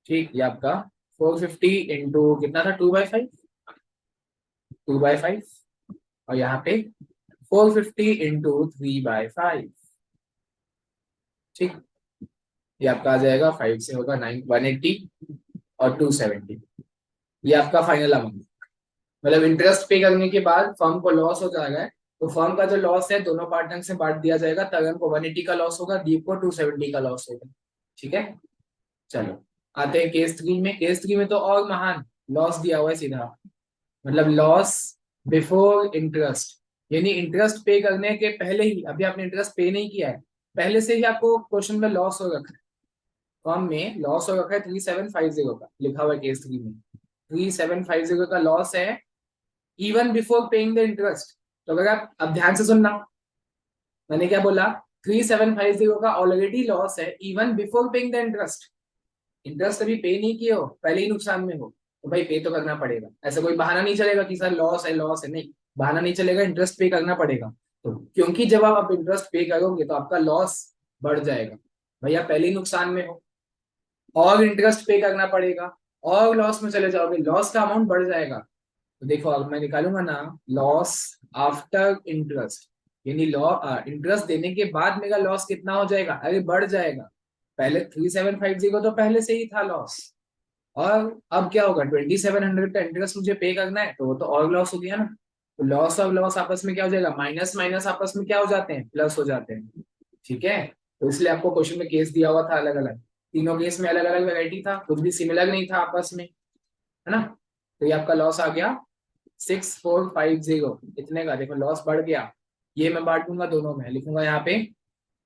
ठीक, ये आपका 450 इंटू कितना था, 2/5, 2/5, और यहाँ पे 450 इंटू 3/5। ठीक, ये आपका आ जाएगा 5 से होगा 180 और 270, ये आपका फाइनल अमाउंट। मतलब इंटरेस्ट पे करने के बाद फर्म को लॉस हो जाएगा तो फर्म का जो लॉस है दोनों पार्टनर से बांट दिया जाएगा। तगन को 180 का लॉस होगा, दीप को 270 का लॉस होगा। ठीक है, चलो आते हैं केस 3 में। केस 3 में तो और महान लॉस दिया हुआ है सीधा, मतलब लॉस बिफोर इंटरेस्ट, यानी इंटरेस्ट पे करने के पहले ही, अभी आपने इंटरेस्ट पे नहीं किया है, पहले से ही आपको क्वेश्चन में लॉस हो रखा है। फर्म में लॉस हो रखा है 3750 का, लिखा हुआ है केस 3 में 3750 का लॉस है even before paying the interest. तो अगर आप अब ध्यान से सुनना, मैंने क्या बोला, 3750 का ऑलरेडी लॉस है even before paying the interest. Interest अभी पे नहीं किए हो, पहले ही नुकसान में हो, तो भाई पे तो करना पड़ेगा। ऐसा कोई बहाना नहीं चलेगा कि सर लॉस है, नहीं बहाना नहीं चलेगा, इंटरेस्ट पे करना पड़ेगा। तो क्योंकि जब आप इंटरेस्ट पे करोगे तो आपका लॉस बढ़ जाएगा, भैया पहले ही नुकसान में हो और इंटरेस्ट पे करना पड़ेगा और लॉस में चले जाओगे, लॉस का अमाउंट बढ़ जाएगा। तो देखो अब मैं निकालूंगा ना, लॉस आफ्टर इंटरेस्ट, यानी लॉ इंटरेस्ट देने के बाद मेरा लॉस कितना हो जाएगा, अरे बढ़ जाएगा। पहले 3750 तो पहले से ही था लॉस, और अब क्या होगा, 2700 का इंटरेस्ट मुझे पे करना है, तो वो तो और लॉस हो गया ना। तो लॉस और लॉस आपस में क्या हो जाएगा, माइनस माइनस आपस में क्या हो जाते हैं, प्लस हो जाते हैं। ठीक है, तो इसलिए आपको क्वेश्चन में केस दिया हुआ था अलग अलग, तीनों केस में अलग अलग वैरायटी था, कुछ भी सिमिलर नहीं था आपस में, है ना। तो ये आपका लॉस आ गया 6450, इतने का देखो लॉस बढ़ गया। ये मैं बांट दूंगा दोनों में, लिखूंगा यहाँ पे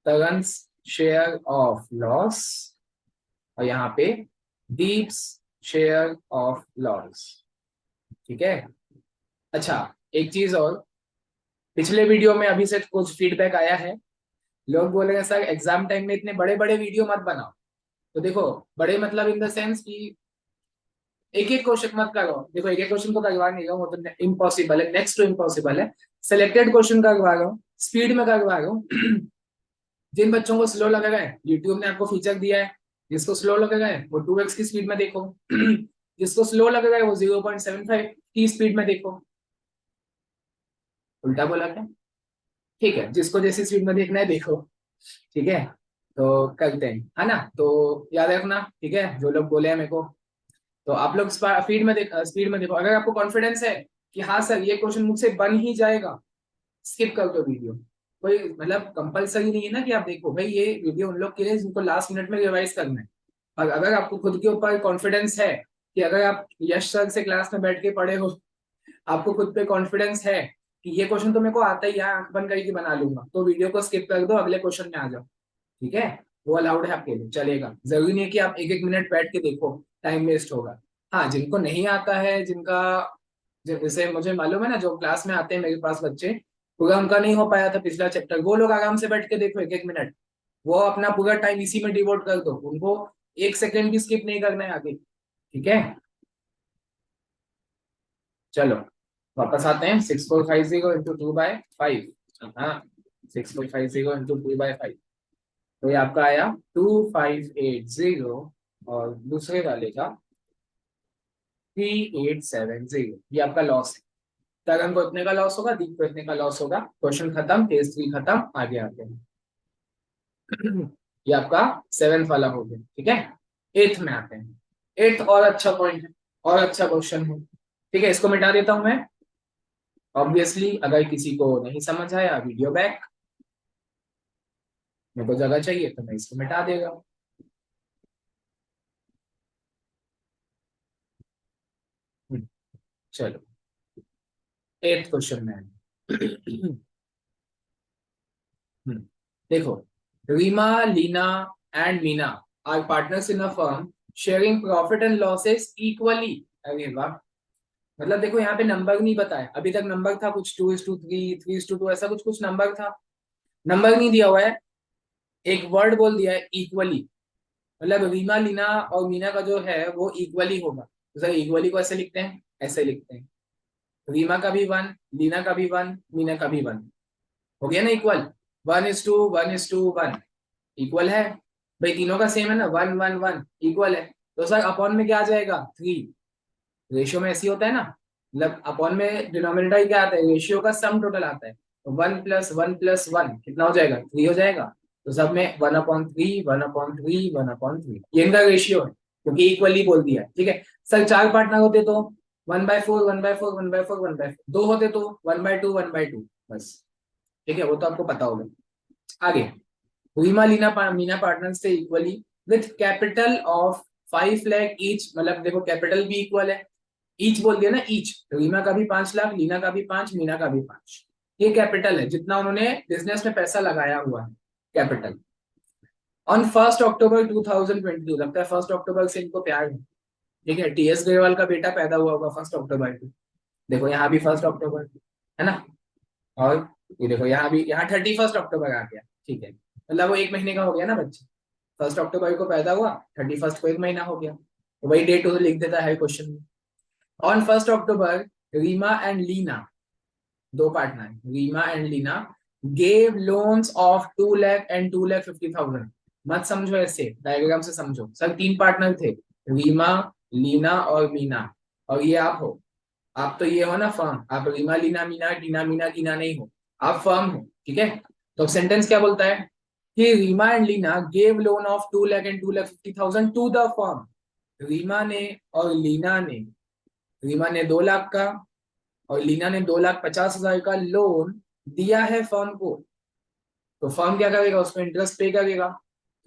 तगन्स शेयर ऑफ लॉस और यहाँ पे दीप्स शेयर ऑफ लॉस। ठीक है, अच्छा एक चीज और, पिछले वीडियो में अभी से कुछ फीडबैक आया है, लोग बोल रहे हैं सर एग्जाम टाइम में इतने बड़े बड़े वीडियो मत बनाओ। तो देखो बड़े मतलब इन द सेंस कि एक एक क्वेश्चन मत करो, देखो एक एक क्वेश्चन तो करवा नहीं रहा हूँ, वो तो इम्पॉसिबल है, नेक्स्ट टू इम्पॉसिबल है। सिलेक्टेड क्वेश्चन करवा रहा हूँ, स्पीड में करवा रहा हूँ। जिन बच्चों को स्लो लगेगा है, यूट्यूब ने आपको फीचर दिया है, जिसको स्लो लगेगा है वो 2x की स्पीड में देखो। जिसको स्लो लगेगा है वो 0.75 की स्पीड में देखो। उल्टा बोला क्या, ठीक है, जिसको जैसी स्पीड में देखना है देखो। ठीक है, तो करते हैं, है ना, तो याद रखना, ठीक है, जो लोग बोले हैं मेरे को। तो आप लोग स्पीड में देखो, अगर आपको कॉन्फिडेंस है कि हाँ सर ये क्वेश्चन मुझसे बन ही जाएगा, स्किप कर दो वीडियो। कोई मतलब कंपलसरी नहीं है ना कि आप देखो, भाई ये वीडियो उन लोग के लिए जिनको लास्ट मिनट में रिवाइज करना है। और अगर आपको खुद के ऊपर कॉन्फिडेंस है कि अगर आप यश सर से क्लास में बैठ के पढ़े हो, आपको खुद पे कॉन्फिडेंस है कि ये क्वेश्चन तो मेरे को आता ही है, आंख बंद करके बना लूंगा, तो वीडियो को स्किप कर दो, अगले क्वेश्चन में आ जाओ। ठीक है, वो अलाउड है आपके लिए, चलेगा, जरूरी नहीं है कि आप एक एक मिनट बैठ के देखो, टाइम वेस्ट होगा। हाँ जिनको नहीं आता है, जिनका जैसे मुझे मालूम है ना, जो क्लास में आते हैं मेरे पास बच्चे, पूरा उनका नहीं हो पाया था पिछला चैप्टर, वो लोग आराम से बैठ के देखो एक एक मिनट, वो अपना पूरा टाइम इसी में डिवोट कर दो, उनको एक सेकेंड भी स्किप नहीं करना है आगे। ठीक है, चलो वापस आते हैं, 6450 इंटू 2/5, हाँ 6450 इंटू 2/5, तो ये आपका आया 2580, और दूसरे वाले का 3870, ये आपका लॉस है। तगन को इतने का लॉस होगा, दीप को इतने का लॉस होगा, क्वेश्चन खत्म, केस 3 खत्म, आगे आते हैं। ये आपका 7th वाला हो गया। ठीक है, 8th में आते हैं। 8th और अच्छा पॉइंट है, और अच्छा क्वेश्चन है। ठीक है, इसको मिटा देता हूं मैं, ऑब्वियसली अगर किसी को नहीं समझ आया वीडियो बैक, मेरे को जगह चाहिए तो मैं इसको मिटा देगा। चलो 8th क्वेश्चन में देखो, Reema, Leena and Meena are partners in a firm sharing profit and losses equally. अरे वाह, मतलब देखो यहाँ पे नंबर नहीं बताया, अभी तक नंबर था कुछ 2:3, 3:2, ऐसा कुछ कुछ नंबर था, नंबर नहीं दिया हुआ है, एक वर्ड बोल दिया है इक्वली। मतलब रीमा, लीना और मीना का जो है वो इक्वली होगा, तो सर इक्वली को ऐसे लिखते हैं, ऐसे लिखते हैं, रीमा का भी 1, लीना का भी 1, मीना का भी 1, हो गया ना इक्वल, 1:1:1, इक्वल है। भाई तीनों का सेम है ना, 1:1:1, इक्वल है। तो सर अपॉन में क्या आ जाएगा, 3, रेशियो में ऐसे ही होता है ना, मतलब अपॉन में डिनोमिनेटर क्या आता है, रेशियो का सम टोटल आता है, तो 1+1+1 कितना हो जाएगा, 3 हो जाएगा। तो सब में 1/3, 1/3, 1/3, ये इनका रेशियो है, क्योंकि इक्वली बोल दिया है। ठीक है, सर 4 पार्टनर होते तो 1/4, 1/4, 1/4, 1/4, 2 होते तो 1/2, 1/2, बस ठीक है, वो तो आपको पता होगा। आगे, रीमा मीना पार्टनर्स थे equally with capital of 5 lakh each, मतलब देखो कैपिटल भी इक्वल है, ईच बोल दिया ना, ईच, रीमा का भी 5 लाख, लीना का भी 5, मीना का भी 5, ये कैपिटल है जितना उन्होंने बिजनेस में पैसा लगाया हुआ है, कैपिटल। ऑन 1 अक्टूबर 2022, लगता है 1 अक्टूबर से इनको प्यार है, ठीक है, टीएस ग्रेवाल का बेटा पैदा हुआ होगा 1 अक्टूबर को, देखो यहाँ भी 1 अक्टूबर है ना, और ये देखो यहाँ भी, यहाँ 31 अक्टूबर आ गया, ठीक है, मतलब वो 1 महीने का हो गया ना बच्चा, 1 अक्टूबर को पैदा हुआ, 31 को 1 महीना हो गया, तो वही डेट उसे लिख देता है क्वेश्चन में। On 1 October Reema and Leena, दो partner Reema and Leena gave loans of 2 lakh and 2,50,000, मत समझो ऐसे, डायग्राम से समझो, सर 3 पार्टनर थे, रीमा, लीना और मीना, और ये आप हो, आप तो ये हो ना फर्म, आप रीमा लीना मीना टीना मीना कीना नहीं हो, आप फर्म हो, ठीक है। तो सेंटेंस क्या बोलता है कि Reema and Leena gave loan of 2 lakh and 2,50,000 to the firm, Reema ने और लीना ने, रीमा ने 2 लाख का और लीना ने 2,50,000 का लोन दिया है फर्म को, तो फर्म क्या करेगा, उसमें इंटरेस्ट पे करेगा,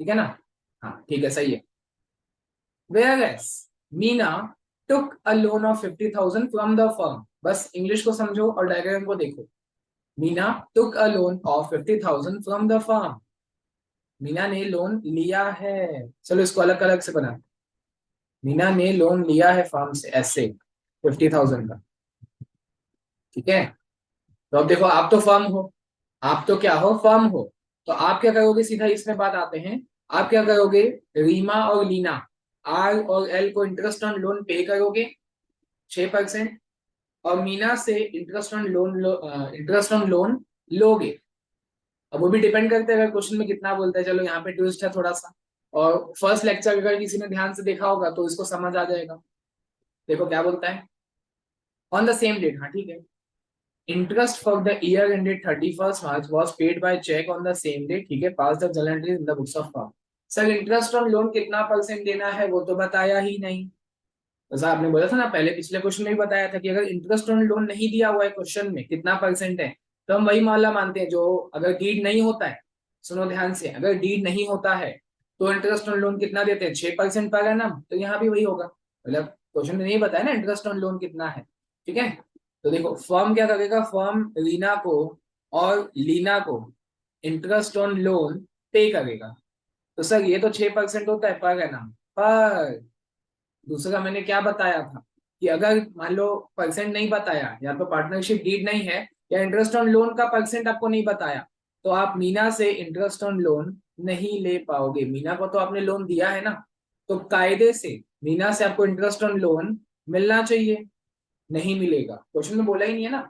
ठीक है ना, हाँ ठीक है, सही है। Whereas Meena took a loan of 50,000 from the firm, बस इंग्लिश को समझो और डायग्राम को देखो, Meena took a loan of 50,000 from the firm, Meena ने लोन लिया है, चलो इसको अलग अलग से बना, मीना ने लोन लिया है फर्म से ऐसे 50,000 का, ठीक है। तो अब देखो, आप तो फर्म हो, आप तो क्या हो, फर्म हो, तो आप क्या करोगे, सीधा इसमें बात आते हैं, आप क्या करोगे, रीमा और लीना, आर और एल को इंटरेस्ट ऑन लोन पे करोगे 6%, और मीना से इंटरेस्ट ऑन लोन लोगे। अब वो भी डिपेंड करता है अगर क्वेश्चन में कितना बोलता है, चलो यहाँ पे ट्विस्ट है थोड़ा सा, और फर्स्ट लेक्चर अगर किसी ने ध्यान से देखा होगा तो इसको समझ आ जाएगा। देखो क्या बोलता है, ऑन द सेम डेट, हाँ ठीक है, interest for the year ended 31 March was paid by cheque on the same day, ठीक है, pass the journal entries in the books of firm. Sir interest on loan कितना percent देना है वो तो बताया ही नहीं, जैसा आपने बोला था ना पहले, पिछले क्वेश्चन में भी बताया था कि अगर इंटरेस्ट ऑन लोन नहीं दिया हुआ है क्वेश्चन में कितना परसेंट है, तो हम वही मामला मानते हैं जो, अगर डीड नहीं होता है, सुनो ध्यान से, अगर डीड नहीं होता है तो इंटरेस्ट ऑन लोन कितना देते हैं, 6% पर एनम, तो यहाँ भी वही होगा, मतलब क्वेश्चन में नहीं बताया ना इंटरेस्ट ऑन लोन कितना है, ठीक है। तो देखो फर्म क्या करेगा, फर्म रीना को और लीना को इंटरेस्ट ऑन लोन पे करेगा, तो सर ये तो 6% होता है पर एनम, पर दूसरा मैंने क्या बताया था कि अगर मान लो परसेंट नहीं बताया, या तो पार्टनरशिप डीड नहीं है, या इंटरेस्ट ऑन लोन का परसेंट आपको नहीं बताया, तो आप मीना से इंटरेस्ट ऑन लोन नहीं ले पाओगे, मीना को तो आपने लोन दिया है ना, तो कायदे से मीना से आपको इंटरेस्ट ऑन लोन मिलना चाहिए, नहीं मिलेगा, क्वेश्चन में बोला ही नहीं है ना,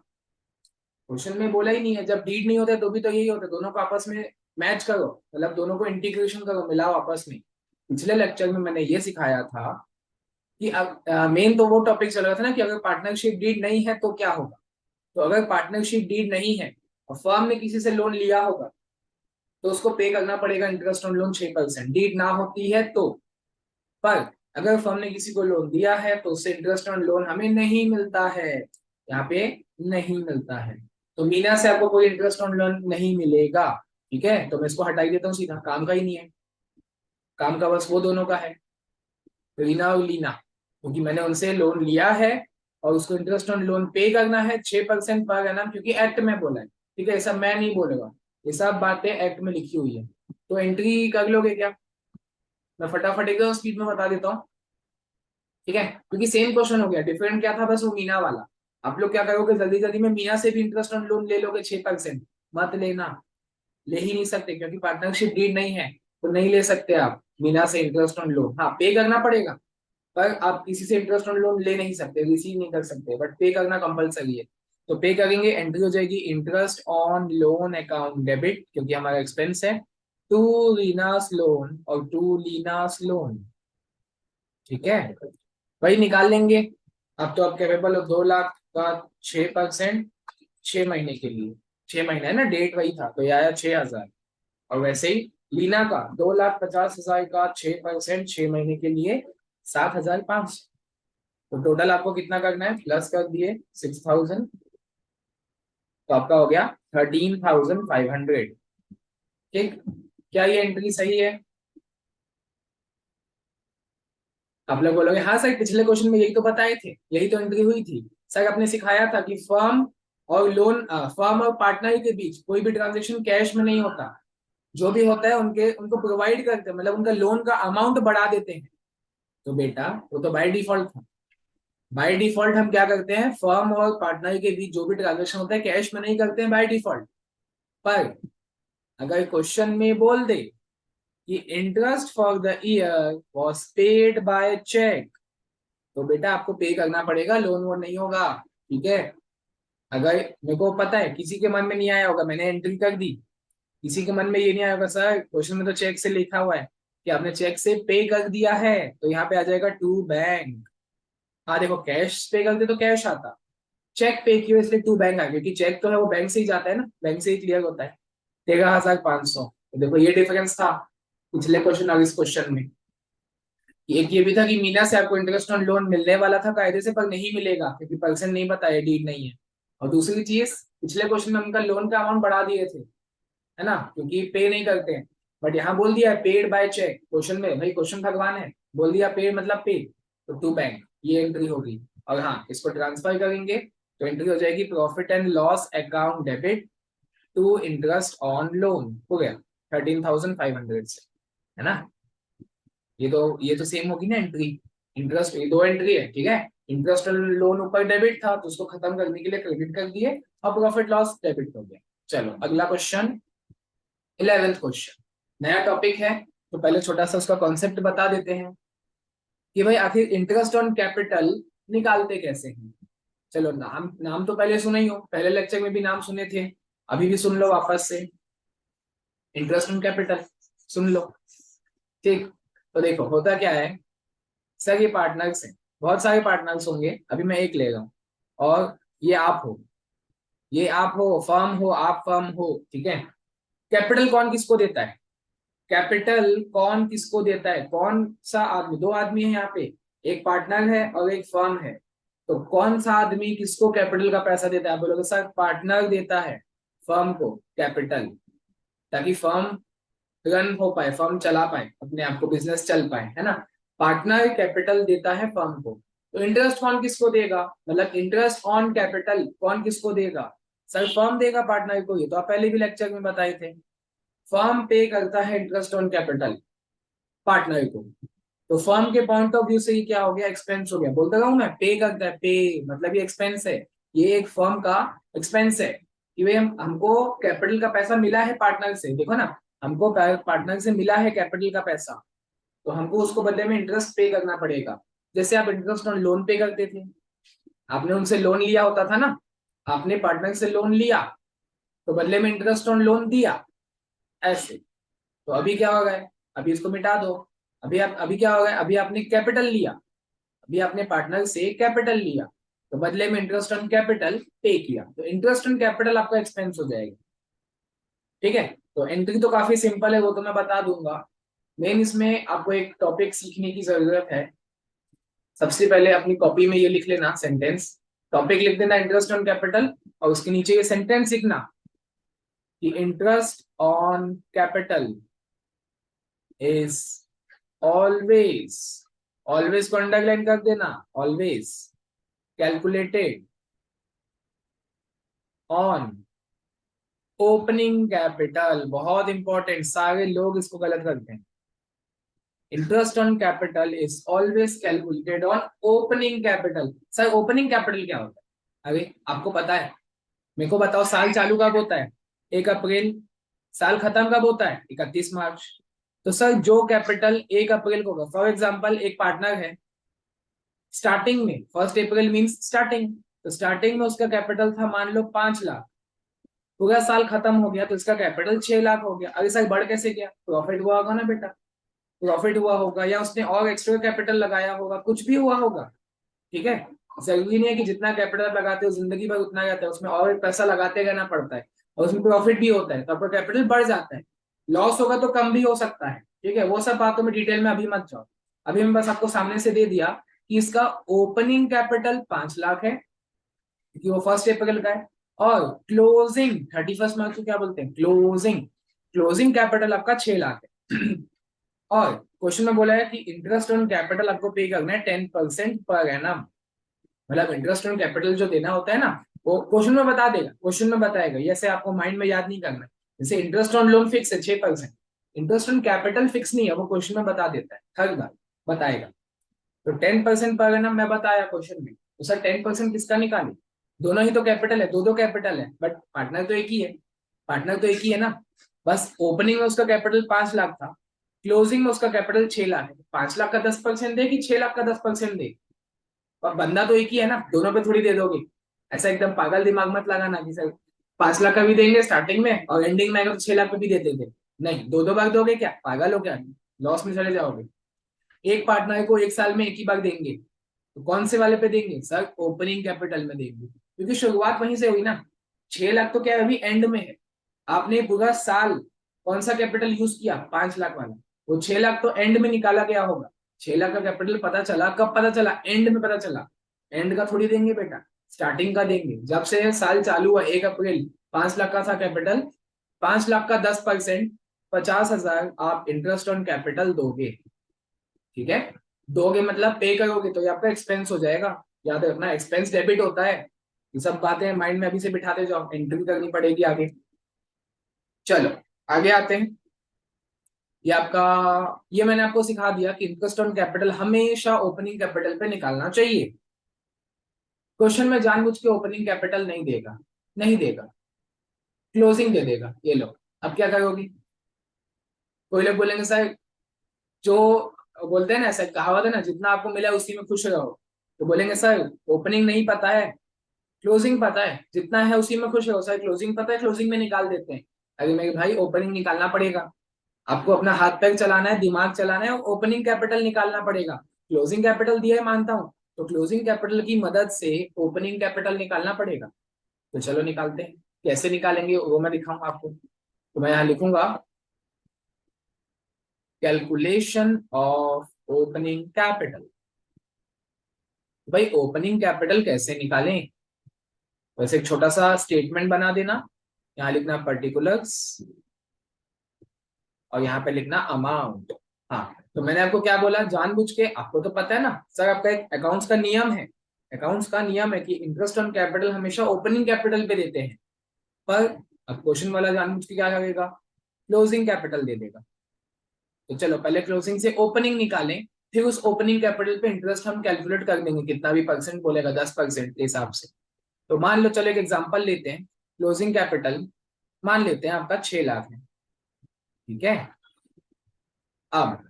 क्वेश्चन में बोला ही नहीं है, जब डीड नहीं होता तो भी तो यही होता है, दोनों को आपस में मैच करो, मतलब दोनों को इंटीग्रेशन करो, मिलाओ आपस में। पिछले लेक्चर में मैंने ये सिखाया था कि अब मेन तो वो टॉपिक चल रहा था ना कि अगर पार्टनरशिप डीड नहीं है तो क्या होगा, तो अगर पार्टनरशिप डीड नहीं है और फर्म ने किसी से लोन लिया होगा तो उसको पे करना पड़ेगा इंटरेस्ट ऑन लोन 6%, डीड ना होती है तो, पर अगर फर्म ने किसी को लोन दिया है तो उससे इंटरेस्ट ऑन लोन हमें नहीं मिलता है, यहाँ पे नहीं मिलता है, तो मीना से आपको कोई इंटरेस्ट ऑन लोन नहीं मिलेगा, ठीक है, तो मैं इसको हटा ही देता हूँ सीधा, काम का ही नहीं है, काम का बस वो दोनों का है, रीना और लीना, क्योंकि मैंने उनसे लोन लिया है और उसको इंटरेस्ट ऑन लोन पे करना है 6% पर एनम, क्योंकि एक्ट में बोला है, ठीक है, ये सब मैं नहीं बोलूंगा, ये सब बातें एक्ट में लिखी हुई है, तो एंट्री कर लोगे क्या, मैं फटाफट एकदम स्पीड में बता देता हूँ, ठीक है, क्योंकि सेम क्वेश्चन हो गया, डिफरेंट क्या था बस वो मीना वाला, आप लोग क्या करोगे जल्दी जल्दी में मीना से भी इंटरेस्ट ऑन लोन ले लोगे 6%, मत लेना, ले ही नहीं सकते क्योंकि पार्टनरशिप डीड नहीं है, तो नहीं ले सकते आप मीना से इंटरेस्ट ऑन लोन, हाँ पे करना पड़ेगा, पर आप किसी से इंटरेस्ट ऑन लोन ले नहीं सकते, रिसीव नहीं कर सकते, बट पे करना कंपलसरी है, तो पे करेंगे, एंट्री हो जाएगी interest on loan account debit, क्योंकि हमारा एक्सपेंस है, टू रीनास लोन और टू लीनास लोन, ठीक है, वही निकाल लेंगे। अब तो आप कैपेबल हो, 2 लाख का 6%, 6 महीने के लिए, 6 महीने है ना, डेट वही था तो ये आया 6,000, और वैसे ही लीना का 2,50,000 का 6%, 6 महीने के लिए 7,500, तो टोटल आपको कितना करना है, प्लस कर दिए 6,000, तो आपका हो गया 13,500। ठीक, क्या ये एंट्री सही है? आप लोग बोलोगे हाँ सर पिछले क्वेश्चन में यही तो बताए थे, यही तो एंट्री हुई थी। सर आपने सिखाया था कि फर्म और लोन, फर्म और पार्टनर के बीच कोई भी ट्रांजेक्शन कैश में नहीं होता, जो भी होता है उनके उनको प्रोवाइड करते हैं, मतलब उनका लोन का अमाउंट बढ़ा देते हैं। तो बेटा वो तो बाय डिफॉल्ट था। बाय डिफॉल्ट हम क्या करते हैं, फर्म और पार्टनर के बीच जो भी ट्रांजेक्शन होता है कैश में नहीं करते हैं बाय डिफॉल्ट। पर अगर क्वेश्चन में बोल दे कि interest for the year was paid by cheque, तो बेटा आपको पे करना पड़ेगा, लोन वोन नहीं होगा। ठीक है, अगर मेरे को पता है किसी के मन में नहीं आया होगा, मैंने एंट्री कर दी, किसी के मन में ये नहीं आया होगा सर क्वेश्चन में तो चेक से लिखा हुआ है कि आपने चेक से पे कर दिया है, तो यहाँ पे आ जाएगा टू बैंक। हाँ देखो कैश पे करते तो कैश आता, चेक पे किया इसलिए टू बैंक आ गया, क्योंकि चेक तो है वो बैंक से ही जाता है ना, बैंक से ही क्लियर होता है। 13,500, तो देखो ये डिफरेंस था पिछले क्वेश्चन और इस क्वेश्चन में। एक ये भी था कि मीना से आपको इंटरेस्ट ऑन लोन मिलने वाला था कायदे से, पर नहीं मिलेगा क्योंकि पर्सन नहीं पता है, डीड नहीं है। और दूसरी चीज, पिछले क्वेश्चन में उनका लोन का अमाउंट बढ़ा दिए थे, है ना, क्योंकि पे नहीं करते हैं। बट यहाँ बोल दिया है पेड बाय चेक, क्वेश्चन में भाई क्वेश्चन भगवान है, बोल दिया पेड मतलब पे, तो टू बैंक, ये एंट्री होगी। और हाँ इसको ट्रांसफर करेंगे तो एंट्री हो जाएगी profit and loss account debit to interest on loan, हो गया 13,500 से, है ना। ये तो सेम होगी ना एंट्री, इंटरेस्ट, ये दो एंट्री है, ठीक है। इंटरेस्ट लोन ऊपर डेबिट था तो उसको खत्म करने के लिए क्रेडिट कर दिए, और प्रॉफिट लॉस डेबिट हो गया। चलो अगला क्वेश्चन, 11th क्वेश्चन, नया टॉपिक है तो पहले छोटा सा उसका कॉन्सेप्ट बता देते हैं कि भाई आखिर इंटरेस्ट ऑन कैपिटल निकालते कैसे हैं। चलो नाम नाम तो पहले सुने ही हो, पहले लेक्चर में भी नाम सुने थे, अभी भी सुन लो वापस से, इंटरेस्ट ऑन कैपिटल सुन लो। ठीक, तो देखो होता क्या है, सर ये पार्टनर्स हैं, बहुत सारे पार्टनर्स होंगे, अभी मैं एक ले रहा हूँ, और ये आप हो, ये आप हो, फर्म हो, आप फर्म हो, ठीक है। कैपिटल कौन किसको देता है, कैपिटल कौन किसको देता है, कौन सा आदमी, दो आदमी है यहाँ पे, एक पार्टनर है और एक फर्म है, तो कौन सा आदमी किसको कैपिटल का पैसा देता है, आप बोलोगे सर पार्टनर देता है फर्म को कैपिटल, ताकि फर्म रन हो पाए, फर्म चला पाए, अपने आप को बिजनेस चल पाए, है ना। पार्टनर कैपिटल देता है फर्म को, तो इंटरेस्ट कौन किसको देगा, मतलब इंटरेस्ट ऑन कैपिटल कौन किसको देगा, सर फर्म देगा पार्टनर को, ये तो आप पहले भी लेक्चर में बताए थे। फर्म पे करता है इंटरेस्ट ऑन कैपिटल पार्टनर को, तो फर्म के पॉइंट ऑफ व्यू से ये क्या हो गया, एक्सपेंस हो गया, बोलता रहूं मैं, पे करता है, पे मतलब ये एक्सपेंस है, ये एक फर्म का एक्सपेंस है कि भाई हमको कैपिटल का पैसा मिला है पार्टनर से, देखो ना, हमको पार्टनर से मिला है कैपिटल का पैसा, तो हमको उसको बदले में इंटरेस्ट पे करना पड़ेगा। जैसे आप इंटरेस्ट ऑन लोन पे करते थे, आपने उनसे लोन लिया होता था ना, आपने पार्टनर से लोन लिया तो बदले में इंटरेस्ट ऑन लोन दिया, ऐसे। तो अभी क्या हो गया है, अभी इसको मिटा दो, अभी क्या हो गया, अभी आपने कैपिटल लिया, अभी आपने पार्टनर से कैपिटल लिया, तो बदले में इंटरेस्ट ऑन कैपिटल पे किया, तो इंटरेस्ट ऑन कैपिटल आपका एक्सपेंस हो जाएगा। ठीक है, तो एंट्री तो काफी सिंपल है, वो तो मैं बता दूंगा। मेन इसमें आपको एक टॉपिक सीखने की जरूरत है। सबसे पहले अपनी कॉपी में ये लिख लेना सेंटेंस, टॉपिक लिख देना इंटरेस्ट ऑन कैपिटल, और उसके नीचे ये सेंटेंस लिखना कि interest on capital is always, always को अंडरलाइन कर देना, always calculated on opening capital, बहुत इंपॉर्टेंट, सारे लोग इसको गलत करते हैं। Interest on capital is always calculated on opening capital. Sir opening capital क्या होता है, अरे आपको पता है, मेरे को बताओ, साल चालू कब होता है, 1 अप्रैल, साल खत्म कब होता है, 31 मार्च। तो सर जो कैपिटल 1 अप्रैल को होगा, फॉर एग्जाम्पल एक पार्टनर है, स्टार्टिंग में 1 अप्रैल मीन्स स्टार्टिंग, तो स्टार्टिंग में उसका कैपिटल था मान लो 5 लाख, पूरा साल खत्म हो गया तो इसका कैपिटल 6 लाख हो गया, अरे सर बढ़ कैसे गया, प्रॉफिट हुआ होगा ना बेटा, प्रॉफिट हुआ होगा, या उसने और एक्स्ट्रा कैपिटल लगाया होगा, कुछ भी हुआ होगा। ठीक है, जरूरी नहीं है कि जितना कैपिटल लगाते हो जिंदगी भर उतना रहता है, उसमें और पैसा लगाते रहना पड़ता है, और उसमें प्रॉफिट भी होता है तो आपका कैपिटल बढ़ जाता है, लॉस होगा तो कम भी हो सकता है। ठीक है, वो सब बातों में डिटेल में अभी मत जाओ, अभी मैं बस आपको सामने से दे दिया कि इसका ओपनिंग कैपिटल 5 लाख है, क्योंकि वो 1 अप्रैल का है, और क्लोजिंग 31st मार्च को क्या बोलते हैं, क्लोजिंग। क्लोजिंग कैपिटल आपका 6 लाख है। और क्वेश्चन में बोला है कि इंटरेस्ट ऑन कैपिटल आपको पे करना है 10% पर एनम। मतलब इंटरेस्ट ऑन कैपिटल जो देना होता है ना, वो क्वेश्चन में बता देगा, क्वेश्चन में बताएगा, ये ऐसे आपको माइंड में याद नहीं करना है। जैसे इंटरेस्ट ऑन लोन फिक्स है 6%, इंटरेस्ट ऑन कैपिटल फिक्स नहीं है, वो क्वेश्चन में बता देता है, हर बार बताएगा। तो 10% पर एनम मैं बताया क्वेश्चन में, तो सर 10% किसका निकाले, दोनों ही तो कैपिटल है, दो दो कैपिटल है, बट पार्टनर तो एक ही है, पार्टनर तो एक ही है ना। बस ओपनिंग में उसका कैपिटल 5 लाख था, क्लोजिंग में उसका कैपिटल 6 लाख है, 5 लाख का 10% दे कि 6 लाख का 10% दे, और बंदा तो एक ही है ना, दोनों पे थोड़ी दे दोगे। ऐसा एकदम पागल दिमाग मत लगाना कि सर 5 लाख का भी देंगे स्टार्टिंग में और एंडिंग में अगर तो 6 लाख पे भी देते थे। नहीं, दो दो बार दोगे क्या, पागल हो क्या, लॉस में चले जाओगे। एक पार्टनर को एक साल में एक ही बार देंगे, तो कौन से वाले पे देंगे सर, ओपनिंग कैपिटल में देंगे, क्योंकि शुरुआत वहीं से हुई ना। 6 लाख तो क्या है, अभी एंड में है, आपने पूरा साल कौन सा कैपिटल यूज किया, 5 लाख वाला, वो 6 लाख तो एंड में निकाला गया होगा। 6 लाख का कैपिटल पता चला कब, पता चला एंड में पता चला, एंड का थोड़ी देंगे बेटा, स्टार्टिंग का देंगे, जब से साल चालू हुआ 1 अप्रैल, 5 लाख का था कैपिटल, 5 लाख का 10%, 50,000 आप इंटरेस्ट ऑन कैपिटल दोगे। ठीक है, दोगे मतलब पे करोगे, तो ये आपका एक्सपेंस हो जाएगा। याद रखना, एक्सपेंस डेबिट होता है। ये सब बातें माइंड में अभी से बिठाते जाओ, एंट्री करनी पड़ेगी आगे। चलो आगे आते हैं। ये आपका, ये मैंने आपको सिखा दिया कि इंटरेस्ट ऑन कैपिटल हमेशा ओपनिंग कैपिटल पे निकालना चाहिए। क्वेश्चन में जानबूझ के ओपनिंग कैपिटल नहीं देगा, नहीं देगा, क्लोजिंग दे देगा। ये लो, अब क्या करोगी, कोई लोग बोलेंगे सर, जो बोलते हैं ना, ऐसा कहावत है ना, जितना आपको मिला उसी में खुश रहो। तो बोलेंगे सर ओपनिंग नहीं पता है, क्लोजिंग पता है, जितना है उसी में खुश रहो। सर क्लोजिंग पता है, क्लोजिंग में निकाल देते हैं। अरे मेरे भाई, ओपनिंग निकालना पड़ेगा, आपको अपना हाथ पैर चलाना है, दिमाग चलाना है, ओपनिंग कैपिटल निकालना पड़ेगा। क्लोजिंग कैपिटल दिया है मानता हूं, तो क्लोजिंग कैपिटल की मदद से ओपनिंग कैपिटल निकालना पड़ेगा। तो चलो निकालते हैं, कैसे निकालेंगे वो मैं दिखाऊंगा आपको। तो मैं यहाँ लिखूंगा कैलकुलेशन ऑफ ओपनिंग कैपिटल। भाई ओपनिंग कैपिटल कैसे निकालें, वैसे एक छोटा सा स्टेटमेंट बना देना, यहाँ लिखना पर्टिकुलर्स और यहाँ पे लिखना अमाउंट। हाँ, तो मैंने आपको क्या बोला, जानबूझ के, आपको तो पता है ना सर, आपका एक अकाउंट्स का नियम है, अकाउंट्स का नियम है कि इंटरेस्ट ऑन कैपिटल हमेशा ओपनिंग कैपिटल पे देते हैं। पर अब क्वेश्चन वाला जानबूझ के क्या करेगा, क्लोजिंग कैपिटल दे देगा। तो चलो पहले क्लोजिंग से ओपनिंग निकालें, फिर उस ओपनिंग कैपिटल पे इंटरेस्ट हम कैलकुलेट कर देंगे, कितना भी परसेंट बोलेगा, 10% के हिसाब से। तो मान लो, चलो एक एग्जांपल लेते हैं, क्लोजिंग कैपिटल मान लेते हैं आपका 6 लाख है। ठीक है, अब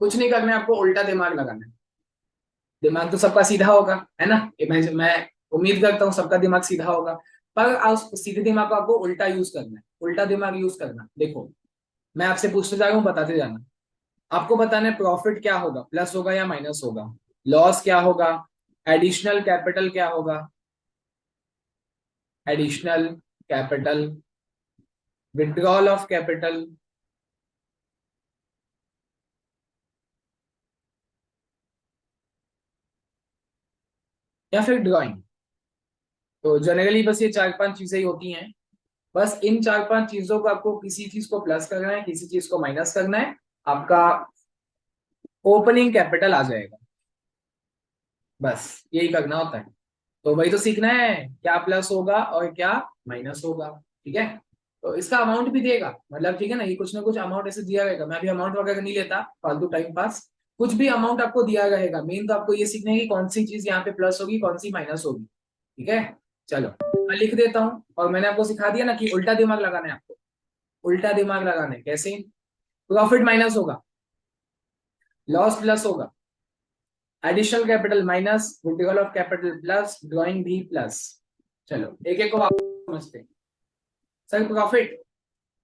कुछ नहीं करना है आपको, उल्टा दिमाग लगाना है। दिमाग तो सबका सीधा होगा, है ना, ये मैं उम्मीद करता हूँ सबका दिमाग सीधा होगा। पर उस सीधे दिमाग को आपको उल्टा यूज करना है, उल्टा दिमाग यूज करना। देखो, मैं आपसे पूछते जा रहा हूँ, बताते जाना। आपको बताना है प्रॉफिट क्या होगा, प्लस होगा या माइनस होगा, लॉस क्या होगा, एडिशनल कैपिटल क्या होगा, additional capital, withdrawal of capital, या फिर ड्रॉइंग। तो जनरली बस ये 4-5 चीजें ही होती हैं। बस इन 4-5 चीजों को आपको, किसी चीज को प्लस करना है, किसी चीज को माइनस करना है, आपका ओपनिंग कैपिटल आ जाएगा। बस यही करना होता है। तो वही तो सीखना है, क्या प्लस होगा और क्या माइनस होगा। ठीक है, तो इसका अमाउंट भी देगा, मतलब ठीक है ना, ये कुछ ना कुछ अमाउंट ऐसे दिया रहेगा। मैं भी अमाउंट वगैरह नहीं लेता, फालतू टाइम पास। कुछ भी अमाउंट आपको दिया रहेगा, मेन तो आपको ये सीखना है कि कौन सी चीज यहाँ पे प्लस होगी, कौन सी माइनस होगी। ठीक है, चलो मैं लिख देता हूँ। और मैंने आपको सिखा दिया ना कि उल्टा दिमाग लगाना है आपको, उल्टा दिमाग लगाना है। कैसे, प्रॉफिट माइनस होगा, लॉस प्लस होगा, additional capital minus, withdrawal of capital plus, drawing भी प्लस। चलो एक एक को आप समझते हैं। सर प्रॉफिट,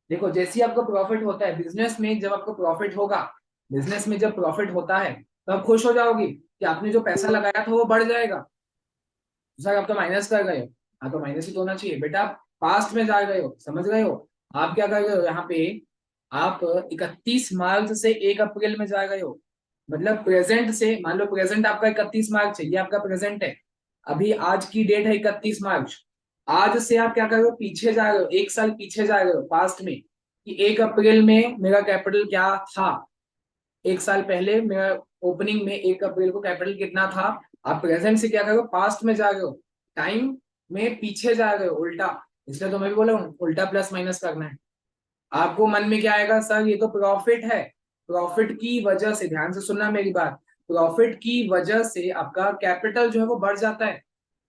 देखो जैसे ही आपको प्रॉफिट होता है बिजनेस में, जब आपको प्रॉफिट होगा, बिजनेस में जब प्रॉफिट होता है, तो आप खुश हो जाओगी कि आपने जो पैसा लगाया था वो बढ़ जाएगा। सर आप तो माइनस कर गए हो, हाँ तो माइनस ही तो होना चाहिए बेटा, आप पास्ट में जा गए हो, समझ गए हो। आप क्या कर रहे हो यहाँ पे, आप 31 मार्च से 1 अप्रैल में जा रहे हो। मतलब प्रेजेंट से, मान लो प्रेजेंट आपका 31 मार्च है, ये आपका प्रेजेंट है, अभी आज की डेट है 31 मार्च। आज से आप क्या कर रहे हो, पीछे जा रहे हो, एक साल पीछे जा रहे हो पास्ट में, कि 1 अप्रैल में मेरा कैपिटल क्या था। एक साल पहले मेरा ओपनिंग में 1 अप्रैल को कैपिटल कितना था। आप प्रेजेंट से क्या कर रहे हो, पास्ट में जा रहे हो, टाइम में पीछे जा रहे हो उल्टा। इसलिए तो मैं भी बोला हूँ उल्टा प्लस माइनस करना है। आपको मन में क्या आएगा, सर ये तो प्रॉफिट है। प्रॉफिट की वजह से, ध्यान से सुनना मेरी बात, प्रॉफिट की वजह से आपका कैपिटल जो है वो बढ़ जाता है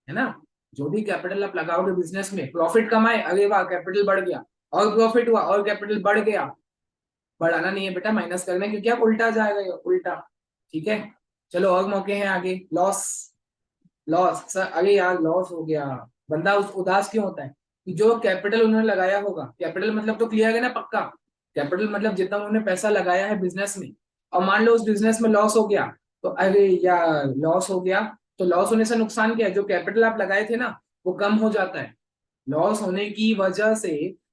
ना। जो भी कैपिटल आप लगाओगे बिजनेस में, प्रॉफिट कमाए, अरे वाह कैपिटल बढ़ गया, और प्रॉफिट हुआ और कैपिटल बढ़ गया। बढ़ाना नहीं है बेटा, माइनस करना है, क्योंकि आप उल्टा जा रहे हो, उल्टा। ठीक है, चलो और मौके हैं आगे। लॉस, लॉस सर, अरे यार लॉस हो गया। बंदा उदास क्यों होता है, कि जो कैपिटल उन्होंने लगाया होगा, कैपिटल मतलब तो क्लियर है ना, पक्का। कैपिटल मतलब जितना उन्होंने पैसा लगाया है बिजनेस में, और मान लो उस बिजनेस में लॉस हो गया, तो अरे यार लॉस हो गया, तो लॉस होने से नुकसान क्या है, जो कैपिटल आप लगाए थे ना वो कम हो जाता है। लॉस होने की वजह से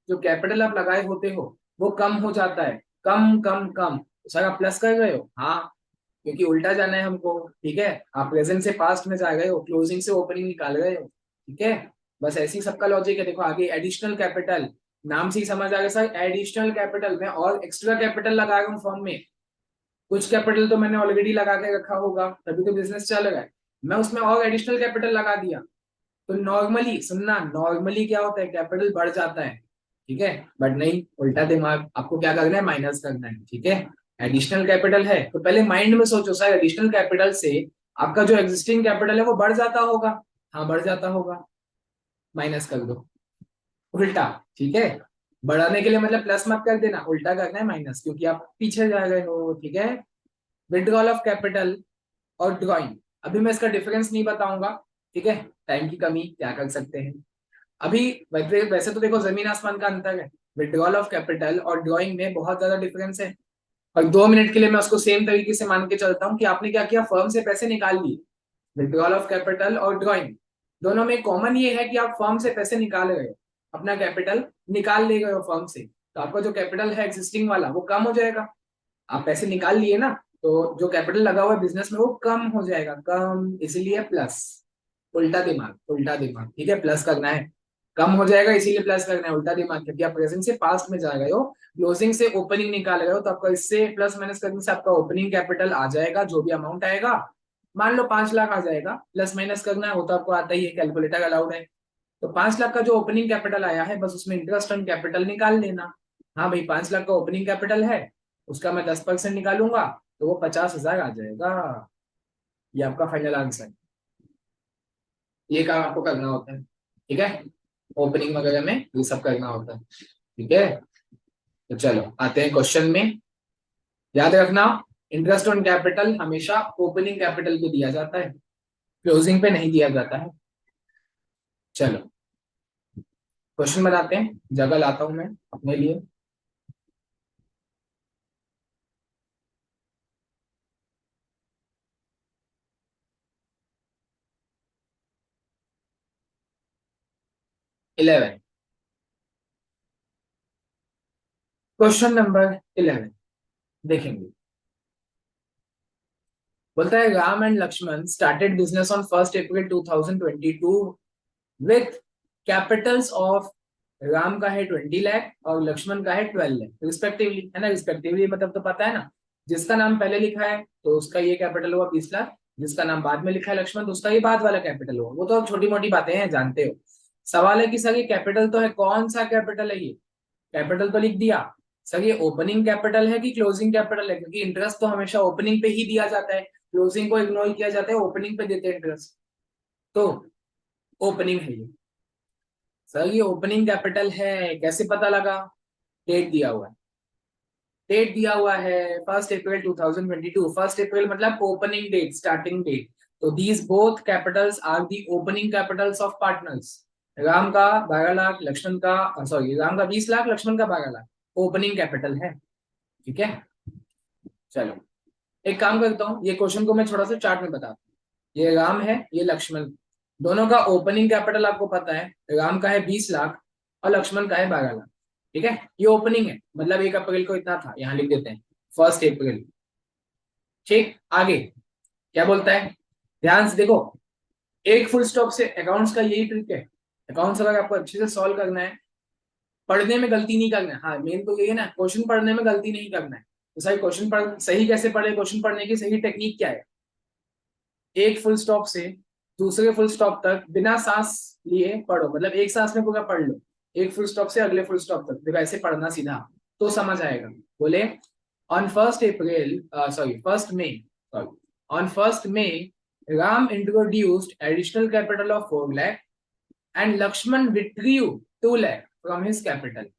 जो कैपिटल आप लगाए होते हो वो कम हो जाता है। कम कम कम, सर आप प्लस कर रहे हो, हाँ, क्योंकि उल्टा जाना है हमको। ठीक है, आप प्रेजेंट से पास्ट में जा गए हो, क्लोजिंग से ओपनिंग निकाल गए हो। ठीक है, बस ऐसी सबका लॉजिक है। देखो आगे एडिशनल कैपिटल, नाम से ही समझ आ गया सर, एडिशनल कैपिटल में और एक्स्ट्रा कैपिटल लगा रहा हूँ फॉर्म में। कुछ कैपिटल तो मैंने ऑलरेडी लगा के रखा होगा, तभी तो बिजनेस चल रहा है। मैं उसमें और एडिशनल कैपिटल लगा दिया, तो नॉर्मली सुनना, नॉर्मली क्या होता है, कैपिटल बढ़ जाता है। ठीक है, बट नहीं, उल्टा दिमाग, आपको क्या करना है, माइनस करना है। ठीक है, एडिशनल कैपिटल है तो पहले माइंड में सोचो सर, एडिशनल कैपिटल से आपका जो एग्जिस्टिंग कैपिटल है वो बढ़ जाता होगा। हाँ बढ़ जाता होगा, माइनस कर दो, उल्टा। ठीक है, बढ़ाने के लिए मतलब प्लस मत कर देना, उल्टा करना है माइनस, क्योंकि आप पीछे जा रहे हो। ठीक है, विड्रॉल ऑफ कैपिटल और ड्रॉइंग, अभी मैं इसका डिफरेंस नहीं बताऊंगा। ठीक है, टाइम की कमी, क्या कर सकते हैं अभी। वैसे वैसे तो देखो जमीन आसमान का अंतर है, विड्रॉल ऑफ कैपिटल और ड्राइंग में बहुत ज्यादा डिफरेंस है। और 2 मिनट के लिए मैं उसको सेम तरीके से मान के चलता हूँ कि आपने क्या किया, फर्म से पैसे निकाल लिए। विड्रॉल ऑफ कैपिटल और ड्राइंग दोनों में कॉमन ये है कि आप फर्म से पैसे निकाल रहे हो, अपना कैपिटल निकाल ले गए हो फर्म से, तो आपका जो कैपिटल है एग्जिस्टिंग वाला वो कम हो जाएगा। आप पैसे निकाल लिए ना, तो जो कैपिटल लगा हुआ है बिजनेस में वो कम हो जाएगा, कम, इसीलिए प्लस। उल्टा दिमाग, उल्टा दिमाग। ठीक है, प्लस करना है, कम हो जाएगा इसीलिए प्लस करना है, उल्टा दिमाग, क्योंकि आप प्रेजेंट से पास्ट में जा रहे हो, क्लोजिंग से ओपनिंग निकाल रहे हो, तो आपका इससे प्लस माइनस करने से आपका ओपनिंग कैपिटल आ जाएगा, जो भी अमाउंट आएगा। मान लो 5 लाख आ जाएगा, प्लस माइनस करना है वो तो आपको आता ही है, कैलकुलेटर अलाउड है। तो 5 लाख का जो ओपनिंग कैपिटल आया है, बस उसमें इंटरेस्ट ऑन कैपिटल निकाल लेना। हाँ भाई 5 लाख का ओपनिंग कैपिटल है, उसका मैं 10% निकालूंगा, तो वो 50,000 आ जाएगा। ये आपका फाइनल आंसर। ये काम आपको करना होता है। ठीक है, ओपनिंग वगैरह में ये सब करना होता है। ठीक है, तो चलो आते हैं क्वेश्चन में। याद रखना, इंटरेस्ट ऑन कैपिटल हमेशा ओपनिंग कैपिटल पे दिया जाता है, क्लोजिंग पे नहीं दिया जाता है। चलो क्वेश्चन बनाते हैं, जगह लाता हूं मैं अपने लिए। इलेवन, क्वेश्चन नंबर 11 देखेंगे। बोलता है Ram and Lakshman started business on 1 April 2022 with capitals of, Ram का है 20 लाख और लक्ष्मण का है 12 लाख रिस्पेक्टिवली, है ना। रिस्पेक्टिवली मतलब तो पता है ना, जिसका नाम पहले लिखा है तो उसका ये कैपिटल हुआ 20 लाख, जिसका नाम बाद में लिखा है लक्ष्मण तो उसका ये बाद वाला कैपिटल हुआ। वो तो छोटी मोटी बातें हैं, जानते हो। सवाल है कि सर ये कैपिटल तो है, कौन सा कैपिटल है ये, कैपिटल तो लिख दिया। सर ये ओपनिंग कैपिटल है कि क्लोजिंग कैपिटल है, क्योंकि इंटरेस्ट तो हमेशा ओपनिंग पे ही दिया जाता है, क्लोजिंग को इग्नोर किया जाता है, ओपनिंग पे देते हैं इंटरेस्ट। तो ओपनिंग है ये। सर ये ओपनिंग कैपिटल है, कैसे पता लगा, डेट दिया हुआ है, डेट दिया हुआ है 1 अप्रैल 2022। 1 अप्रैल मतलब ओपनिंग डेट, स्टार्टिंग डेट। तो these both capitals are the opening capitals of partners. Ram का 12 लाख, लक्ष्मण का, सॉरी राम का 20 लाख, लक्ष्मण का 12 लाख, ओपनिंग कैपिटल है। ठीक है, चलो एक काम करता हूँ, ये क्वेश्चन को मैं थोड़ा सा चार्ट में बताता हूँ। ये राम है, ये लक्ष्मण, दोनों का ओपनिंग कैपिटल आपको पता है, राम का है 20 लाख और लक्ष्मण का है 12 लाख। ठीक है, ये ओपनिंग है, मतलब 1 अप्रैल को इतना था, यहाँ लिख देते हैं 1 अप्रैल। ठीक, आगे क्या बोलता है, ध्यान से देखो, एक फुल स्टॉप से अकाउंट्स का यही ट्रिक है। अकाउंट्स अगर आपको अच्छे से सॉल्व करना है, पढ़ने में गलती नहीं करना है, हाँ मेन तो यही है ना, क्वेश्चन पढ़ने में गलती नहीं करना है। तो सही क्वेश्चन पढ़, सही कैसे पढ़े, क्वेश्चन पढ़ने की सही टेक्निक क्या है, एक फुल स्टॉप से दूसरे फुल स्टॉप तक बिना सांस लिए पढ़ो, मतलब एक सांस में पूरा पढ़ लो, एक फुल स्टॉप से अगले फुल स्टॉप तक, देखो ऐसे पढ़ना सीधा, तो समझ आएगा। बोले on 1 April, sorry 1 May, sorry on 1 May Ram introduced additional capital of 4 lakh and Lakshman withdrew 2 lakh from his capital,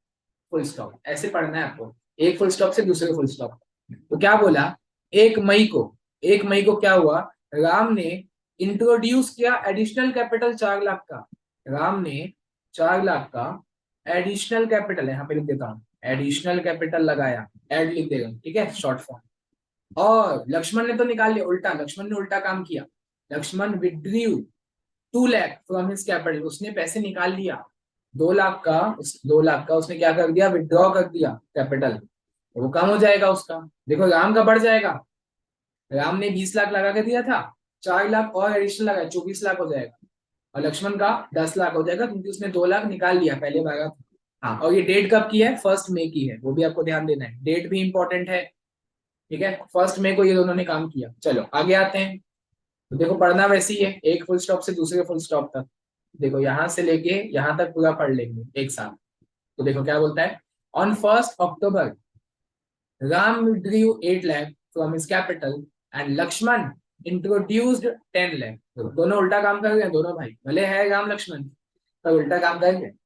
full stop, ऐसे पढ़ना है आपको, एक फुल स्टॉप से दूसरे फुल स्टॉप। तो क्या बोला, 1 मई को, 1 मई को क्या हुआ, राम ने इंट्रोड्यूस किया एडिशनल कैपिटल 4 लाख का, राम ने 4 लाख का एडिशनल कैपिटल, यहाँ पे लिख देता हूँ, एडिशनल कैपिटल लगाया, एड लिख देगा, ठीक है, शॉर्ट फॉर्म। और लक्ष्मण ने तो निकाल लिया, उल्टा लक्ष्मण ने उल्टा काम किया, Lakshman withdrew 2 lakh from his capital, उसने पैसे निकाल लिया, 2 लाख का, उस 2 लाख का उसने क्या कर दिया, विड्रॉ कर दिया कैपिटल, तो वो कम हो जाएगा उसका। देखो राम का बढ़ जाएगा, राम ने 20 लाख लगा के दिया था, 4 लाख और एडिशनल लगाया, 24 लाख हो जाएगा, और लक्ष्मण का 10 लाख हो जाएगा, क्योंकि उसने 2 लाख निकाल लिया पहले भागा था। हाँ, और ये डेट कब की है, 1 मई की है, वो भी आपको ध्यान देना है, डेट भी इंपॉर्टेंट है, ठीक है, 1 मई को ये दोनों ने काम किया। चलो आगे आते हैं। तो देखो पढ़ना वैसे ही है, एक फुल स्टॉप से दूसरे फुल स्टॉप तक, देखो यहां से लेके यहां तक पूरा पढ़ लेंगे एक साथ। तो देखो क्या बोलता है, on 1 October Ram withdrew 8 lakh from his capital and Lakshman introduced 10 lakh, दोनों उल्टा काम कर रहे हैं, दोनों भाई भले है राम लक्ष्मण, पर उल्टा काम कर रहे हैं।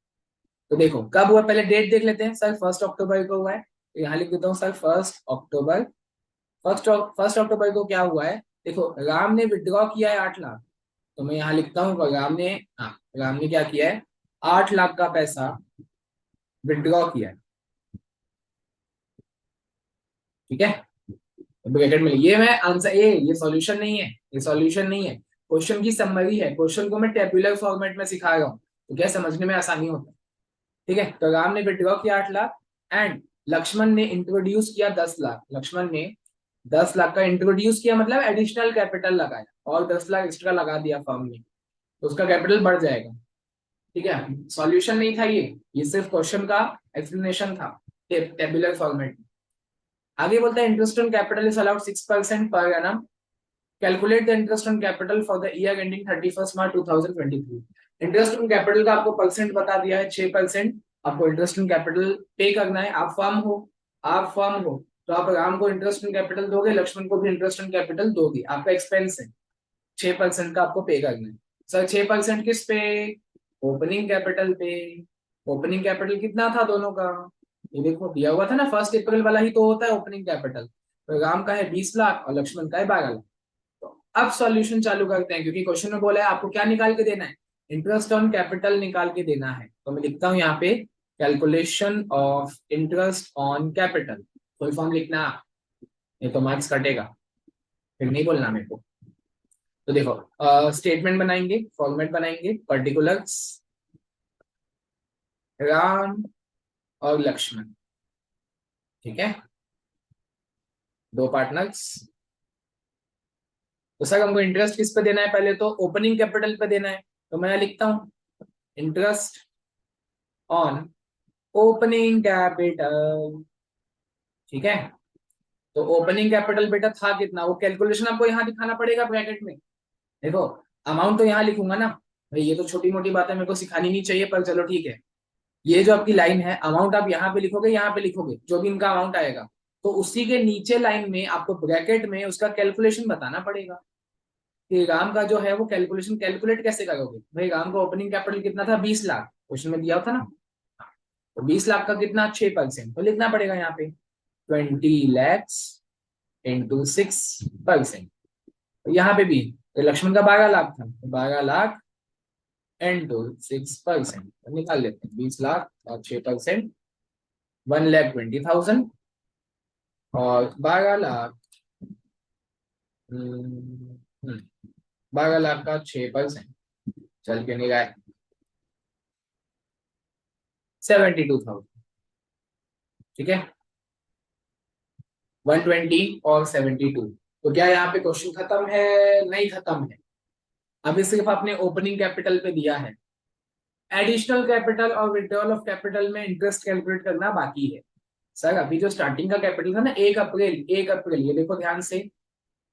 तो देखो कब हुआ, पहले डेट देख लेते हैं, सर 1 अक्टूबर को हुआ है, तो यहाँ लिख देता हूँ सर 1 अक्टूबर, फर्स्ट अक्टूबर को क्या हुआ है, देखो राम ने विड्रॉ किया है 8 लाख, तो मैं यहाँ लिखता हूँ राम ने, हाँ राम ने क्या किया है, 8 लाख का पैसा विड्रॉ किया है, ठीक है, ब्रैकेट में, ये मैं आंसर, ये सॉल्यूशन नहीं है, ये सॉल्यूशन नहीं है, क्वेश्चन की समरी है, क्वेश्चन को मैं टेबुलर फॉर्मेट में सिखा रहा हूँ, तो क्या समझने में आसानी होता है, ठीक है। तो राम ने विड्रॉ किया 8 लाख एंड लक्ष्मण ने इंट्रोड्यूस किया 10 लाख, लक्ष्मण ने 10 लाख का इंट्रोड्यूस किया, मतलब एडिशनल कैपिटल लगाया और 10 लाख एक्स्ट्रा लगा दिया फर्म ने, तो उसका कैपिटल बढ़ जाएगा, ठीक है, सॉल्यूशन नहीं था ये सिर्फ क्वेश्चन का एक्सप्लेनेशन था टेबुलर फॉर्मेट में। आगे बोलता है interest on capital is allowed 6% पर annum, calculate the interest on capital for the year ending 31 March 2023। Interest on capital का आपको परसेंट बता दिया है, 6% आपको इंटरेस्ट ऑन कैपिटल पे करना है, आप फर्म हो, आप फर्म हो, तो आप राम को इंटरेस्ट ऑन कैपिटल दोगे, लक्ष्मण को भी इंटरेस्ट ऑन कैपिटल दोगे, आपका एक्सपेंस है, 6% का आपको पे करना है। सर 6% किस पे, ओपनिंग कैपिटल पे, ओपनिंग कैपिटल कितना था दोनों का, ये देखो दिया हुआ था ना, 1 अप्रैल वाला ही तो होता है ओपनिंग कैपिटल, तो राम का है 20 लाख और लक्ष्मण का है 12 लाख। तो अब सॉल्यूशन चालू करते हैं, क्योंकि क्वेश्चन में बोला है आपको क्या निकाल के देना है, इंटरेस्ट ऑन कैपिटल निकाल के देना है, तो मैं लिखता हूं यहाँ पे calculation of interest on capital, full form लिखना, नहीं तो मार्क्स कटेगा, फिर नहीं बोलना मेरे को। तो देखो स्टेटमेंट बनाएंगे, फॉर्मेट बनाएंगे, पर्टिकुलर्स, राम और लक्ष्मण, ठीक है, दो पार्टनर्स। तो सर हमको इंटरेस्ट किस पे देना है, पहले तो ओपनिंग कैपिटल पे देना है, तो मैं लिखता हूं इंटरेस्ट ऑन ओपनिंग कैपिटल, ठीक है। तो ओपनिंग कैपिटल बेटा था कितना, वो कैलकुलेशन आपको यहाँ दिखाना पड़ेगा ब्रैकेट में, देखो अमाउंट तो यहाँ लिखूंगा ना, भाई ये तो छोटी मोटी बातें मेरे को सिखानी नहीं चाहिए, पर चलो ठीक है, ये जो आपकी लाइन है अमाउंट आप यहाँ पे लिखोगे, यहाँ पे लिखोगे जो भी इनका अमाउंट आएगा, तो उसी के नीचे लाइन में आपको ब्रैकेट में उसका कैलकुलेशन बताना पड़ेगा कि राम का जो है वो कैलकुलेशन, कैलकुलेट कैसे करोगे, भाई राम का ओपनिंग कैपिटल कितना था, 20 लाख, क्वेश्चन में दिया था ना, तो 20 लाख का कितना, 6%, तो लिखना पड़ेगा यहाँ पे 20 lakhs इंटू 6%, तो यहाँ पे भी, तो लक्ष्मण का 12 लाख था, तो 12 लाख इंटू 6%, तो निकाल लेते हैं 20 लाख और 6%, 1,20,000, और 12 लाख, 12 लाख का 6% चल के निकाय 72,000, ठीक है, 120 और 72। तो क्या यहाँ पे क्वेश्चन खत्म है, नहीं खत्म है, अभी सिर्फ आपने ओपनिंग कैपिटल पे दिया है, एडिशनल कैपिटल और विड्रॉल ऑफ कैपिटल में इंटरेस्ट कैलकुलेट करना बाकी है। सर अभी जो स्टार्टिंग का कैपिटल था ना 1 अप्रैल, 1 अप्रैल, ये देखो ध्यान से,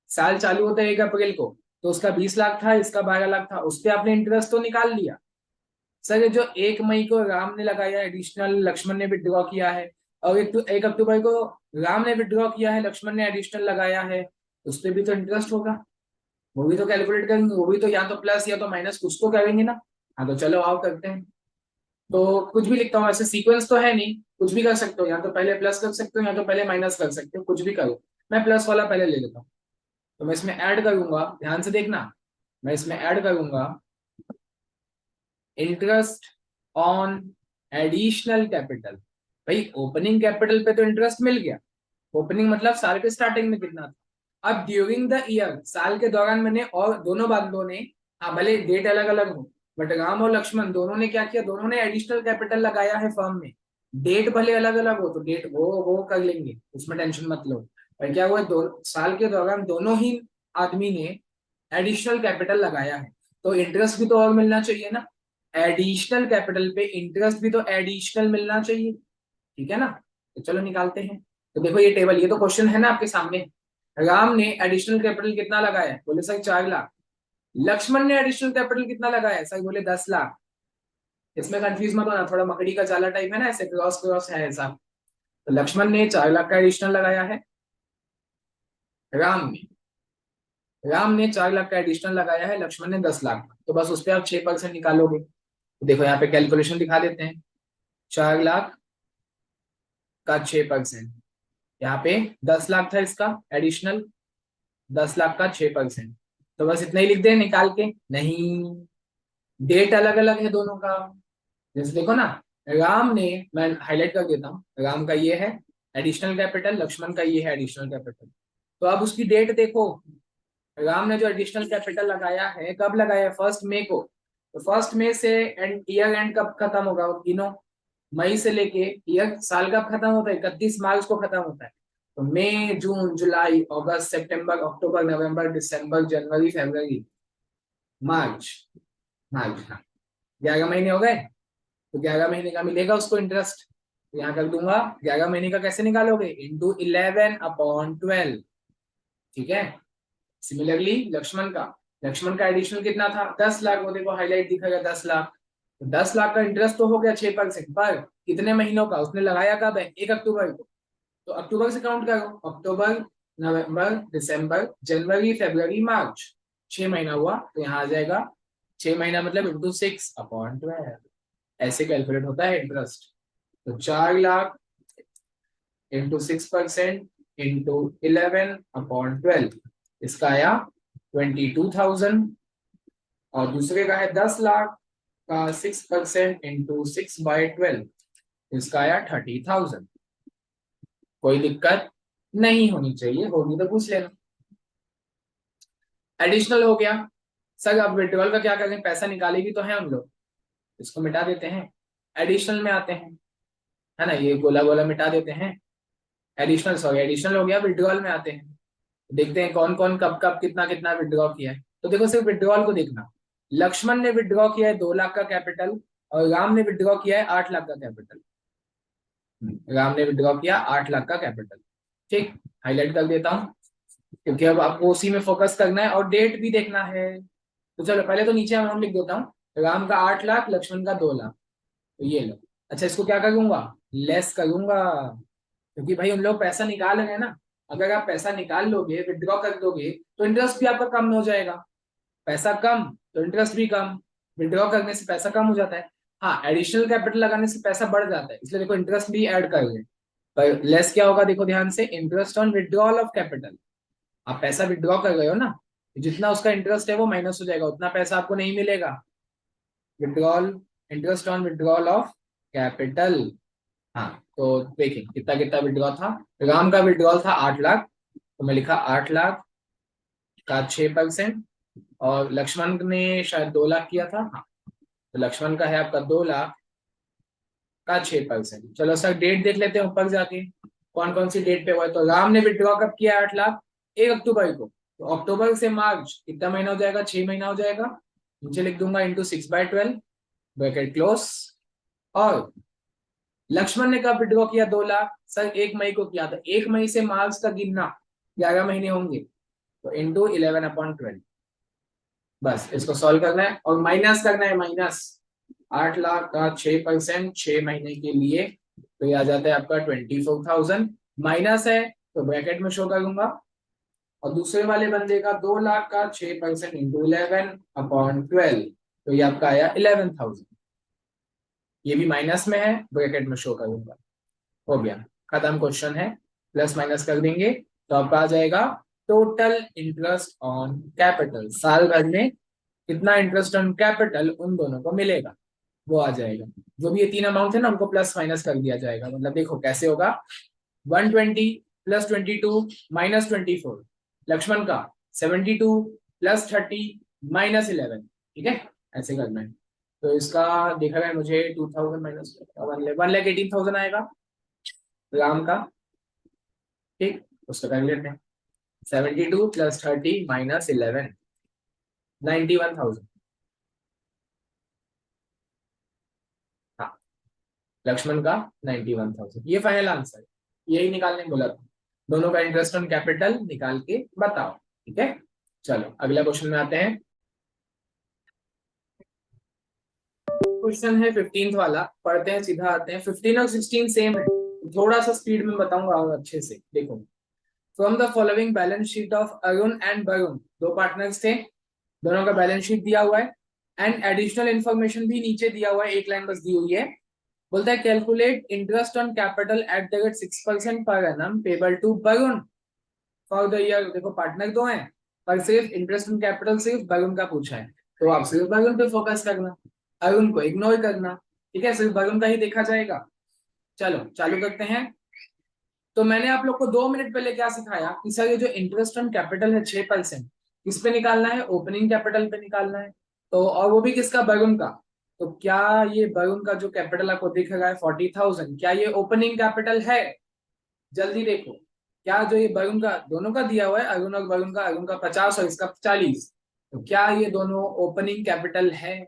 साल चालू होता है 1 अप्रैल को, तो उसका 20 लाख था, इसका 12 लाख था, उस पर आपने इंटरेस्ट तो निकाल लिया। सर ये जो 1 मई को राम ने लगाया एडिशनल, लक्ष्मण ने विड्रॉ किया है, और 1 अक्टूबर को राम ने विड्रॉ किया है, लक्ष्मण ने एडिशनल लगाया है, उस पर भी तो इंटरेस्ट होगा, वो भी तो कैलकुलेट करेंगे, वो भी तो या तो प्लस या तो माइनस कुछ तो करेंगे ना। हाँ तो चलो आओ करते हैं। तो कुछ भी लिखता हूँ, ऐसे सीक्वेंस तो है नहीं, कुछ भी कर सकते हो, या तो पहले प्लस कर सकते हो या तो पहले माइनस कर सकते हो, कुछ भी करो। मैं प्लस वाला पहले ले लेता हूँ। तो मैं इसमें ऐड करूंगा, ध्यान से देखना, मैं इसमें ऐड करूंगा इंटरेस्ट ऑन एडिशनल कैपिटल। भाई ओपनिंग कैपिटल पे तो इंटरेस्ट मिल गया, ओपनिंग मतलब साल के स्टार्टिंग में कितना था। अब ड्यूरिंग द ईयर, साल के दौरान मैंने, और दोनों बंदों ने, हाँ भले डेट अलग अलग हो, बट राम और लक्ष्मण दोनों ने क्या किया, दोनों ने एडिशनल कैपिटल लगाया है फर्म में। डेट भले अलग अलग हो तो डेट वो कर लेंगे, उसमें टेंशन मत लो। पर क्या हुआ, दो साल के दौरान दोनों ही आदमी ने एडिशनल कैपिटल लगाया है, तो इंटरेस्ट भी तो और मिलना चाहिए ना। एडिशनल कैपिटल पे इंटरेस्ट भी तो एडिशनल मिलना चाहिए, ठीक है ना। तो चलो निकालते हैं। तो देखो ये टेबल, ये तो क्वेश्चन है ना आपके सामने। राम ने एडिशनल कैपिटल कितना लगाया है, बोले सर 4 लाख। लक्ष्मण ने एडिशनल कैपिटल कितना लगाया है, सर बोले 10 लाख। इसमें कंफ्यूज मत होना, थोड़ा मकड़ी का जाला टाइप है ना, ऐसे क्रॉस क्रॉस है ऐसा। तो लक्ष्मण ने 4 लाख का एडिशनल लगाया है, राम ने राम ने 4 लाख का एडिशनल लगाया है, लक्ष्मण ने 10 लाख का। तो बस उस पर आप 6% निकालोगे। तो देखो यहाँ पे कैलकुलेशन दिखा देते हैं, 4 लाख का 6%, यहाँ पे 10 लाख था इसका एडिशनल, 10 लाख का 6%। तो बस इतना ही लिख दे निकाल के, नहीं, डेट अलग अलग है दोनों का। जैसे देखो ना, राम ने, मैं हाईलाइट कर देता हूँ, राम का ये है एडिशनल कैपिटल, लक्ष्मण का ये है एडिशनल कैपिटल। तो अब उसकी डेट देखो, राम ने जो एडिशनल कैपिटल लगाया है कब लगाया है, 1 मई को। तो 1 मई से एंड ईयर एंड कब खत्म होगा, वो तीनों मई से लेके ईयर साल कब खत्म होता है, 31 मार्च को खत्म होता है। तो मई, जून, जुलाई, अगस्त, सितंबर, अक्टूबर, नवंबर, दिसंबर, जनवरी, फरवरी, मार्च, मार्च, हाँ, 11 महीने हो गए। तो 11 महीने का मिलेगा उसको इंटरेस्ट। तो यहाँ कर दूंगा, 11 महीने का कैसे निकालोगे, इंटू 11/12, ठीक है। सिमिलरली लक्ष्मण का एडिशनल कितना था, 10 लाख, वो देखो हाईलाइट दिखेगा 10 लाख। तो 10 लाख का इंटरेस्ट तो हो गया 6%, पर कितने महीनों का उसने लगाया, कब है, 1 अक्टूबर को। तो अक्टूबर से काउंट करो, अक्टूबर, नवंबर, दिसंबर, जनवरी, फरवरी, मार्च, 6 महीना हुआ। तो यहाँ आ जाएगा 6 महीना मतलब इंटू 6/12, ऐसे कैलकुलेट होता है इंटरेस्ट। तो 4 लाख इंटू 6% इंटू 11/12, इसका आया 22,000। और दूसरे का है 10 लाख का 6% इंटू 6/12, इसका आया 30,000। कोई दिक्कत नहीं होनी चाहिए, होगी तो पूछ लेना। एडिशनल हो गया। सर अब विड्रॉल का क्या करें, पैसा निकाले भी तो है हम लोग, इसको मिटा देते हैं, एडिशनल में आते हैं, है ना, ये गोला गोला मिटा देते हैं। एडिशनल, सॉरी एडिशनल हो गया, विड्रॉल में आते हैं। देखते हैं कौन कौन कब कब कितना कितना विड्रॉ किया है। तो देखो सिर्फ विड्रॉल को देखना, लक्ष्मण ने विड्रॉ किया है 2 लाख का कैपिटल, और राम ने विड्रॉ किया है 8 लाख का कैपिटल। राम ने विड्रॉ किया 8 लाख का कैपिटल, ठीक, हाईलाइट कर देता हूँ, क्योंकि अब आपको उसी में फोकस करना है और डेट भी देखना है। तो चलो पहले तो नीचे अमाउंट लिख देता हूँ, राम का 8 लाख, लक्ष्मण का 2 लाख, तो ये लो। अच्छा इसको क्या करूंगा, लेस करूंगा, क्योंकि भाई उन लोग पैसा निकाल रहे हैं ना। अगर आप पैसा निकाल लोगे, विड्रॉ कर दोगे, तो इंटरेस्ट भी आपका कम हो जाएगा। पैसा कम तो इंटरेस्ट भी कम, विड्रॉ करने से पैसा कम हो जाता है। हाँ एडिशनल कैपिटल लगाने से पैसा बढ़ जाता है, इसलिए देखो इंटरेस्ट भी ऐड कर रहे हैं। पर लेस क्या होगा, देखो ध्यान से, interest on withdrawal of capital. आप पैसा विड्रॉ कर रहे हो ना, जितना उसका इंटरेस्ट है वो माइनस हो जाएगा, उतना पैसा आपको नहीं मिलेगा। Withdrawal, interest on withdrawal of capital. हाँ तो देखिए कितना कितना विड्रॉ था, राम का विड्रॉल था 8 लाख, तो मैं लिखा 8 लाख का 6%, और लक्ष्मण ने शायद 2 लाख किया था, हाँ, तो लक्ष्मण का है आपका 2 लाख का 6%। चलो सर डेट देख लेते हैं ऊपर जाके, कौन कौन सी डेट पे हुआ है। तो राम ने विड्रॉ कब किया 8 लाख, 1 अक्टूबर को। तो अक्टूबर से मार्च कितना महीना हो जाएगा, 6 महीना हो जाएगा। नीचे लिख दूंगा इंटू 6/12, ब्रैकेट क्लोज। और लक्ष्मण ने कब विड्रॉ किया 2 लाख? सर 1 मई को किया था। 1 मई से मार्च का गिनना 11 महीने होंगे, तो इंटू 11/12। बस इसको सॉल्व करना है और माइनस करना है। माइनस 8 लाख का 6%, 6 महीने के लिए, तो ये आ जाता है आपका 24,000। माइनस है तो ब्रैकेट में शो करूंगा। और दूसरे वाले बंदे का 2 लाख का 6% इंटू 11/12, तो ये आपका आया 11,000। ये भी माइनस में है, ब्रैकेट में शो करूंगा। हो गया, खत्म क्वेश्चन है। प्लस माइनस कर देंगे तो आपका आ जाएगा टोटल इंटरेस्ट ऑन कैपिटल। साल भर में कितना इंटरेस्ट ऑन कैपिटल उन दोनों को मिलेगा, वो आ जाएगा। जो भी ये 3 अमाउंट है ना, उनको प्लस माइनस कर दिया जाएगा। मतलब देखो कैसे होगा, 120 प्लस 22 माइनस 24, लक्ष्मण का 72 प्लस 30 माइनस 11। ठीक है, ऐसे करना है। तो इसका देखा है मुझे 2000 माइनस 1,18,000 आएगा राम का। ठीक, उसको कर लेते हैं। 72 प्लस 30 माइनस 11, 91,000। हाँ, लक्ष्मण का 91,000, ये फाइनल आंसर। यही निकालने को बोला था। दोनों का इंटरेस्ट ऑन कैपिटल निकाल के बताओ। ठीक है, चलो अगला क्वेश्चन में आते हैं। क्वेश्चन है 15th वाला, पढ़ते हैं, सीधा आते हैं। 15 और 16 सेम है, थोड़ा सा स्पीड में बताऊंगा और अच्छे से देखो। From the following balance sheet of Arun and Varun, दो पार्टनर्स थे, दोनों का बैलेंस शीट दिया हुआ है एंड एडिशनल इन्फॉर्मेशन भी नीचे दिया हुआ है, एक लाइन बस दी हुई है। बोलता है calculate interest on capital at the rate 6% पर annum payable to Varun for the year. देखो पार्टनर दो हैं, पर सिर्फ इंटरेस्ट ऑन कैपिटल सिर्फ वरुण का पूछा है, तो आप सिर्फ वरुण पे फोकस करना, अरुण को इग्नोर करना। ठीक है, सिर्फ वरुण का ही देखा जाएगा। चलो चालू करते हैं। तो मैंने आप लोग को 2 मिनट पहले क्या सिखाया कि सर ये जो इंटरेस्ट ऑन कैपिटल है 6%, किस पे निकालना है? ओपनिंग कैपिटल पे निकालना है। तो और वो भी किसका? वरुण का। तो क्या ये वरुण का जो कैपिटल आपको दिख रहा है 40,000, क्या ये ओपनिंग कैपिटल है? जल्दी देखो, क्या जो ये वरुण का दोनों का दिया हुआ है, अरुण और वरुण का, अरुण का 50 और इसका 40, तो क्या ये दोनों ओपनिंग कैपिटल है?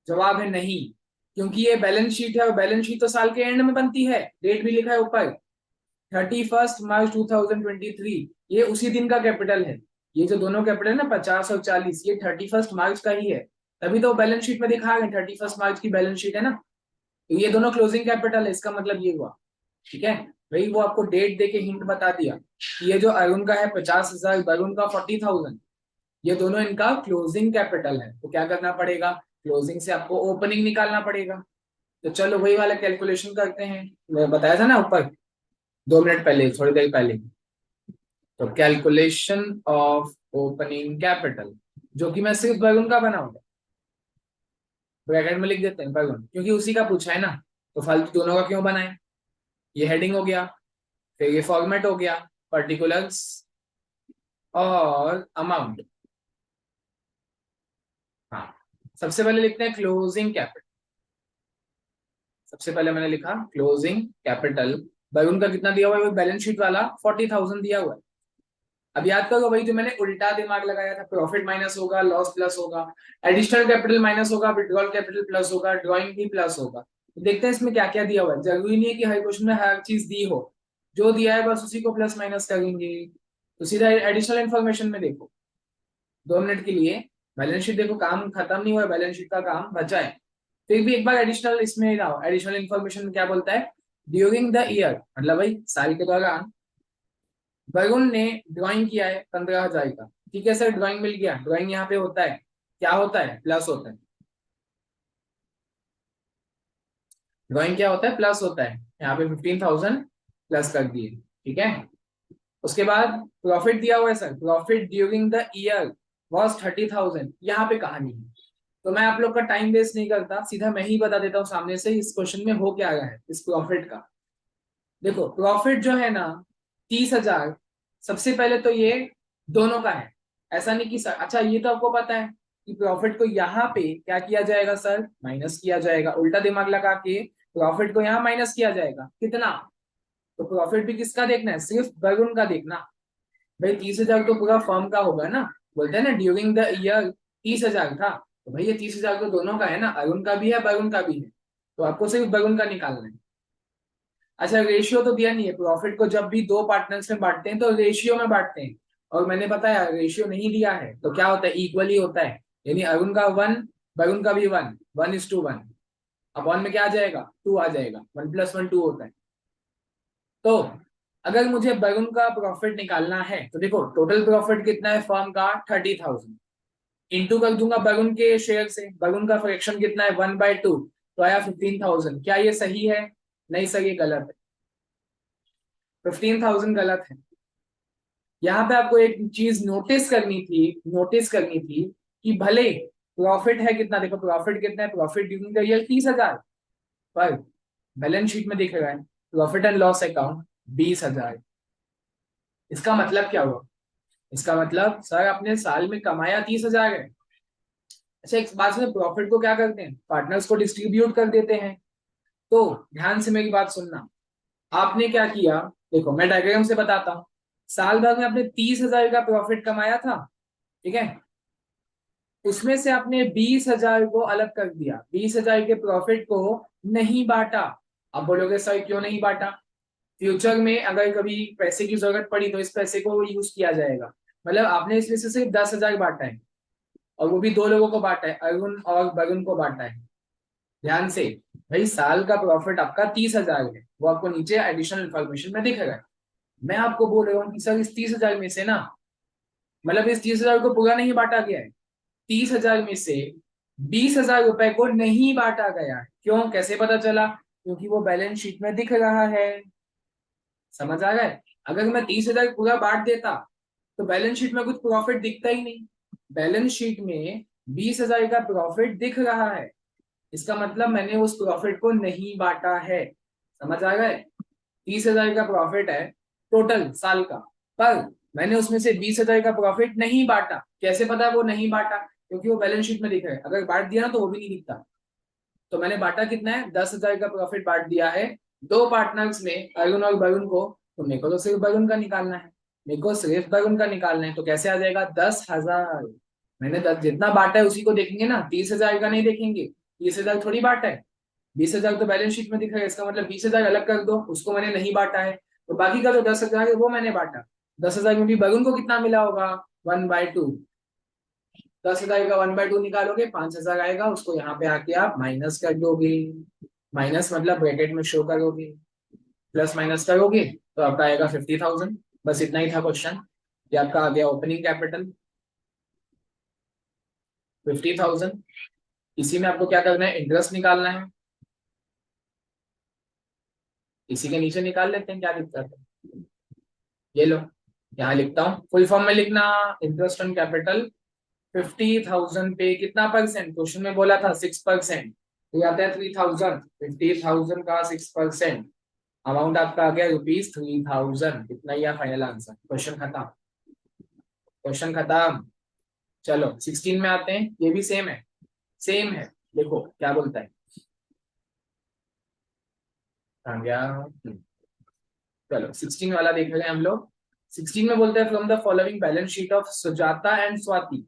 जवाब है नहीं, क्योंकि ये बैलेंस शीट है और बैलेंस शीट तो साल के एंड में बनती है, डेट भी लिखा है ऊपर 31 मार्च 2023, ये उसी दिन का कैपिटल है। ये जो दोनों कैपिटल है ना 50 और 40, ये 31 मार्च का ही है, तभी तो बैलेंस शीट में दिखा है 31 मार्च की बैलेंस शीट है ना। तो ये दोनों क्लोजिंग कैपिटल है, इसका मतलब ये हुआ। ठीक है भाई, वो आपको डेट देके हिंट बता दिया कि ये जो अरुण का है 50,000, वरुण का 40,000, ये दोनों इनका क्लोजिंग कैपिटल है। तो क्या करना पड़ेगा? क्लोजिंग से आपको ओपनिंग निकालना पड़ेगा। तो चलो वही वाला कैलकुलेशन करते हैं, मैं बताया था ना ऊपर 2 मिनट पहले, थोड़ी देर पहले। तो कैलकुलेशन ऑफ ओपनिंग कैपिटल, जो कि मैं सिर्फ वरुण का बनाऊंगा, ब्रैकेट में लिख देते हैं वरुण, क्योंकि उसी का पूछा है ना, तो फालतू दोनों का क्यों बनाए। ये हेडिंग हो गया, फिर ये फॉर्मेट हो गया, पर्टिकुलर्स और अमाउंट। हाँ, सबसे पहले लिखते हैं क्लोजिंग कैपिटल। सबसे पहले मैंने लिखा क्लोजिंग कैपिटल, वरुण का कितना दिया हुआ है? बैलेंस शीट वाला 40,000 दिया हुआ है। अब याद करो भाई, जो मैंने उल्टा दिमाग लगाया था, प्रॉफिट माइनस होगा, लॉस प्लस होगा, एडिशनल कैपिटल माइनस होगा, विड्रॉल कैपिटल प्लस होगा, ड्राइंग भी प्लस होगा। तो देखते हैं इसमें क्या क्या दिया हुआ है। जरूरी नहीं है कि हर क्वेश्चन में हर चीज दी हो, जो दिया है बस उसी को प्लस माइनस करेंगे। तो सीधा एडिशनल इन्फॉर्मेशन में देखो, 2 मिनट के लिए बैलेंस शीट देखो, काम खत्म नहीं हुआ, बैलेंस शीट का काम बचा है, फिर भी एक बार एडिशनल इसमें लाओ। एडिशनल इन्फॉर्मेशन में क्या बोलता है? ड्यूरिंग द ईयर, मतलब भाई साल के दौरान वरुण ने ड्राइंग किया है 15,000 का। ठीक है सर, ड्राइंग मिल गया। ड्राइंग यहाँ पे होता है, क्या होता है? प्लस होता है। ड्राइंग क्या होता है? प्लस होता है। यहाँ पे 15,000 प्लस कर दिए। ठीक है, उसके बाद प्रॉफिट दिया हुआ है sir, profit during the year was 30,000, यहाँ पे कहानी है। तो मैं आप लोग का टाइम वेस्ट नहीं करता, सीधा मैं ही बता देता हूँ सामने से इस क्वेश्चन में हो क्या रहा है इस प्रॉफिट का। देखो प्रॉफिट जो है ना 30,000, सबसे पहले तो ये दोनों का है। ऐसा नहीं कि सर, अच्छा ये तो आपको पता है कि प्रॉफिट को यहाँ पे क्या किया जाएगा सर? माइनस किया जाएगा। उल्टा दिमाग लगा के प्रॉफिट को यहाँ माइनस किया जाएगा, कितना? तो प्रॉफिट भी किसका देखना है? सिर्फ वरुण का देखना। भाई 30,000 तो पूरा फर्म का होगा ना, बोलते हैं ना ड्यूरिंग द ईयर 30,000 था, तो भाई ये 30,000 तो दोनों का है ना, अरुण का भी है वरुण का भी है, तो आपको सिर्फ वरुण का निकालना है। अच्छा रेशियो तो दिया नहीं है, प्रॉफिट को जब भी दो पार्टनर्स में बांटते हैं तो रेशियो में बांटते हैं, और मैंने बताया रेशियो नहीं दिया है तो क्या होता है, इक्वली होता है, यानी अरुण का 1, वरुण का भी 1, 1:1, अपॉन में क्या आ जाएगा, 2 आ जाएगा, 1+1 2 होता है। तो अगर मुझे वरुण का प्रॉफिट निकालना है तो देखो टोटल प्रॉफिट कितना है फर्म का, 30,000, इंटू कर दूंगा वरुण के शेयर से, वरुण का फ्रैक्शन कितना है 1/2, तो आया 15,000। क्या ये सही है, नहीं सर ये गलत है, 15,000 गलत है। यहाँ पे आपको एक चीज नोटिस करनी थी कि भले प्रॉफिट है कितना, देखो प्रॉफिट कितना है, प्रॉफिट ड्यूरिंग द ईयर 30,000, पर बैलेंस शीट में दिख रहा है प्रॉफिट एंड लॉस अकाउंट 20,000। इसका मतलब क्या हुआ, इसका मतलब सर आपने साल में कमाया 30,000 है। अच्छा एक बात में प्रॉफिट को क्या करते हैं, पार्टनर्स को डिस्ट्रीब्यूट कर देते हैं। तो ध्यान से मेरी बात सुनना, आपने क्या किया, देखो मैं डायग्राम से बताता हूँ। साल भर में आपने 30,000 का प्रॉफिट कमाया था, ठीक है, उसमें से आपने 20,000 को अलग कर दिया, 20,000 के प्रॉफिट को नहीं बांटा। अब बोलोगे सर क्यों नहीं बांटा, फ्यूचर में अगर कभी पैसे की जरूरत पड़ी तो इस पैसे को यूज किया जाएगा, मतलब आपने इसमें से सिर्फ 10,000 बांटा है, और वो भी दो लोगों को बांटा है, अरुण और वरुण को बांटा है। ध्यान से, भाई साल का प्रॉफिट आपका 30,000 है, वो आपको नीचे एडिशनल इन्फॉर्मेशन में दिखेगा। मैं आपको बोल रहा हूँ कि सर इस 30,000 में से ना, मतलब इस 30,000 को पूरा नहीं बांटा गया है, 30,000 में से 20,000 रुपए को नहीं बांटा गया है। क्यों, कैसे पता चला, क्योंकि वो बैलेंस शीट में दिख रहा है। समझ आ गए, अगर मैं 30,000 पूरा बांट देता तो बैलेंस शीट में कुछ प्रॉफिट दिखता ही नहीं, बैलेंस शीट में 20,000 का प्रॉफिट दिख रहा है, इसका मतलब मैंने उस प्रॉफिट को नहीं बांटा है। समझ आ गए, 30,000 का प्रॉफिट है टोटल साल का, पर मैंने उसमें से 20,000 का प्रॉफिट नहीं बांटा। कैसे पता वो नहीं बांटा, क्योंकि वो बैलेंस शीट में दिख रहा है, अगर बांट दिया ना तो वो भी नहीं दिखता। तो मैंने बांटा कितना है, 10,000 का प्रॉफिट बांट दिया है दो पार्टनर्स में, अरुण और वरुण को। तो मेरे को तो सिर्फ वरुण का निकालना है, मेरे को सिर्फ वरुण का निकालना है, तो कैसे आ जाएगा 10,000। मैंने 10 जितना बांटा है उसी को देखेंगे ना, 30,000 का नहीं देखेंगे, 30,000 थोड़ी बांटा है, 20,000 तो बैलेंस शीट में दिखा है, इसका मतलब 20,000 अलग कर दो, उसको मैंने नहीं बांटा है, तो बाकी का जो 10,000 है वो मैंने बांटा। 10,000 में भी वरुण को कितना मिला होगा, 1/2, 10,000 का 1/2 निकालोगे 5,000 आएगा, उसको यहाँ पे आके आप माइनस कर दोगे, माइनस मतलब ब्रैकेट में शो करोगे, प्लस माइनस करोगे तो आपका आएगा 50,000। बस इतना ही था क्वेश्चन, ये आपका आ गया ओपनिंग कैपिटल 50,000। इसी में आपको क्या करना है, इंटरेस्ट निकालना है, इसी के नीचे निकाल लेते हैं, क्या दिक्कत है। ये लो, यहाँ लिखता हूँ फुल फॉर्म में लिखना, इंटरेस्ट ऑन कैपिटल 50,000 पे कितना परसेंट, क्वेश्चन में बोला था 6%, तो आता है 3,000, 50,000 का 6%, अमाउंट आपका आ गया ₹3,000। इतना ही फाइनल आंसर, क्वेश्चन खत्म, क्वेश्चन खत्म। चलो 16 में आते हैं, ये भी सेम है, सेम है, देखो क्या बोलता है, आ गया। चलो 16 वाला देख रहे हैं हम लोग। 16 में बोलते हैं from the following balance sheet of Sujata and Swati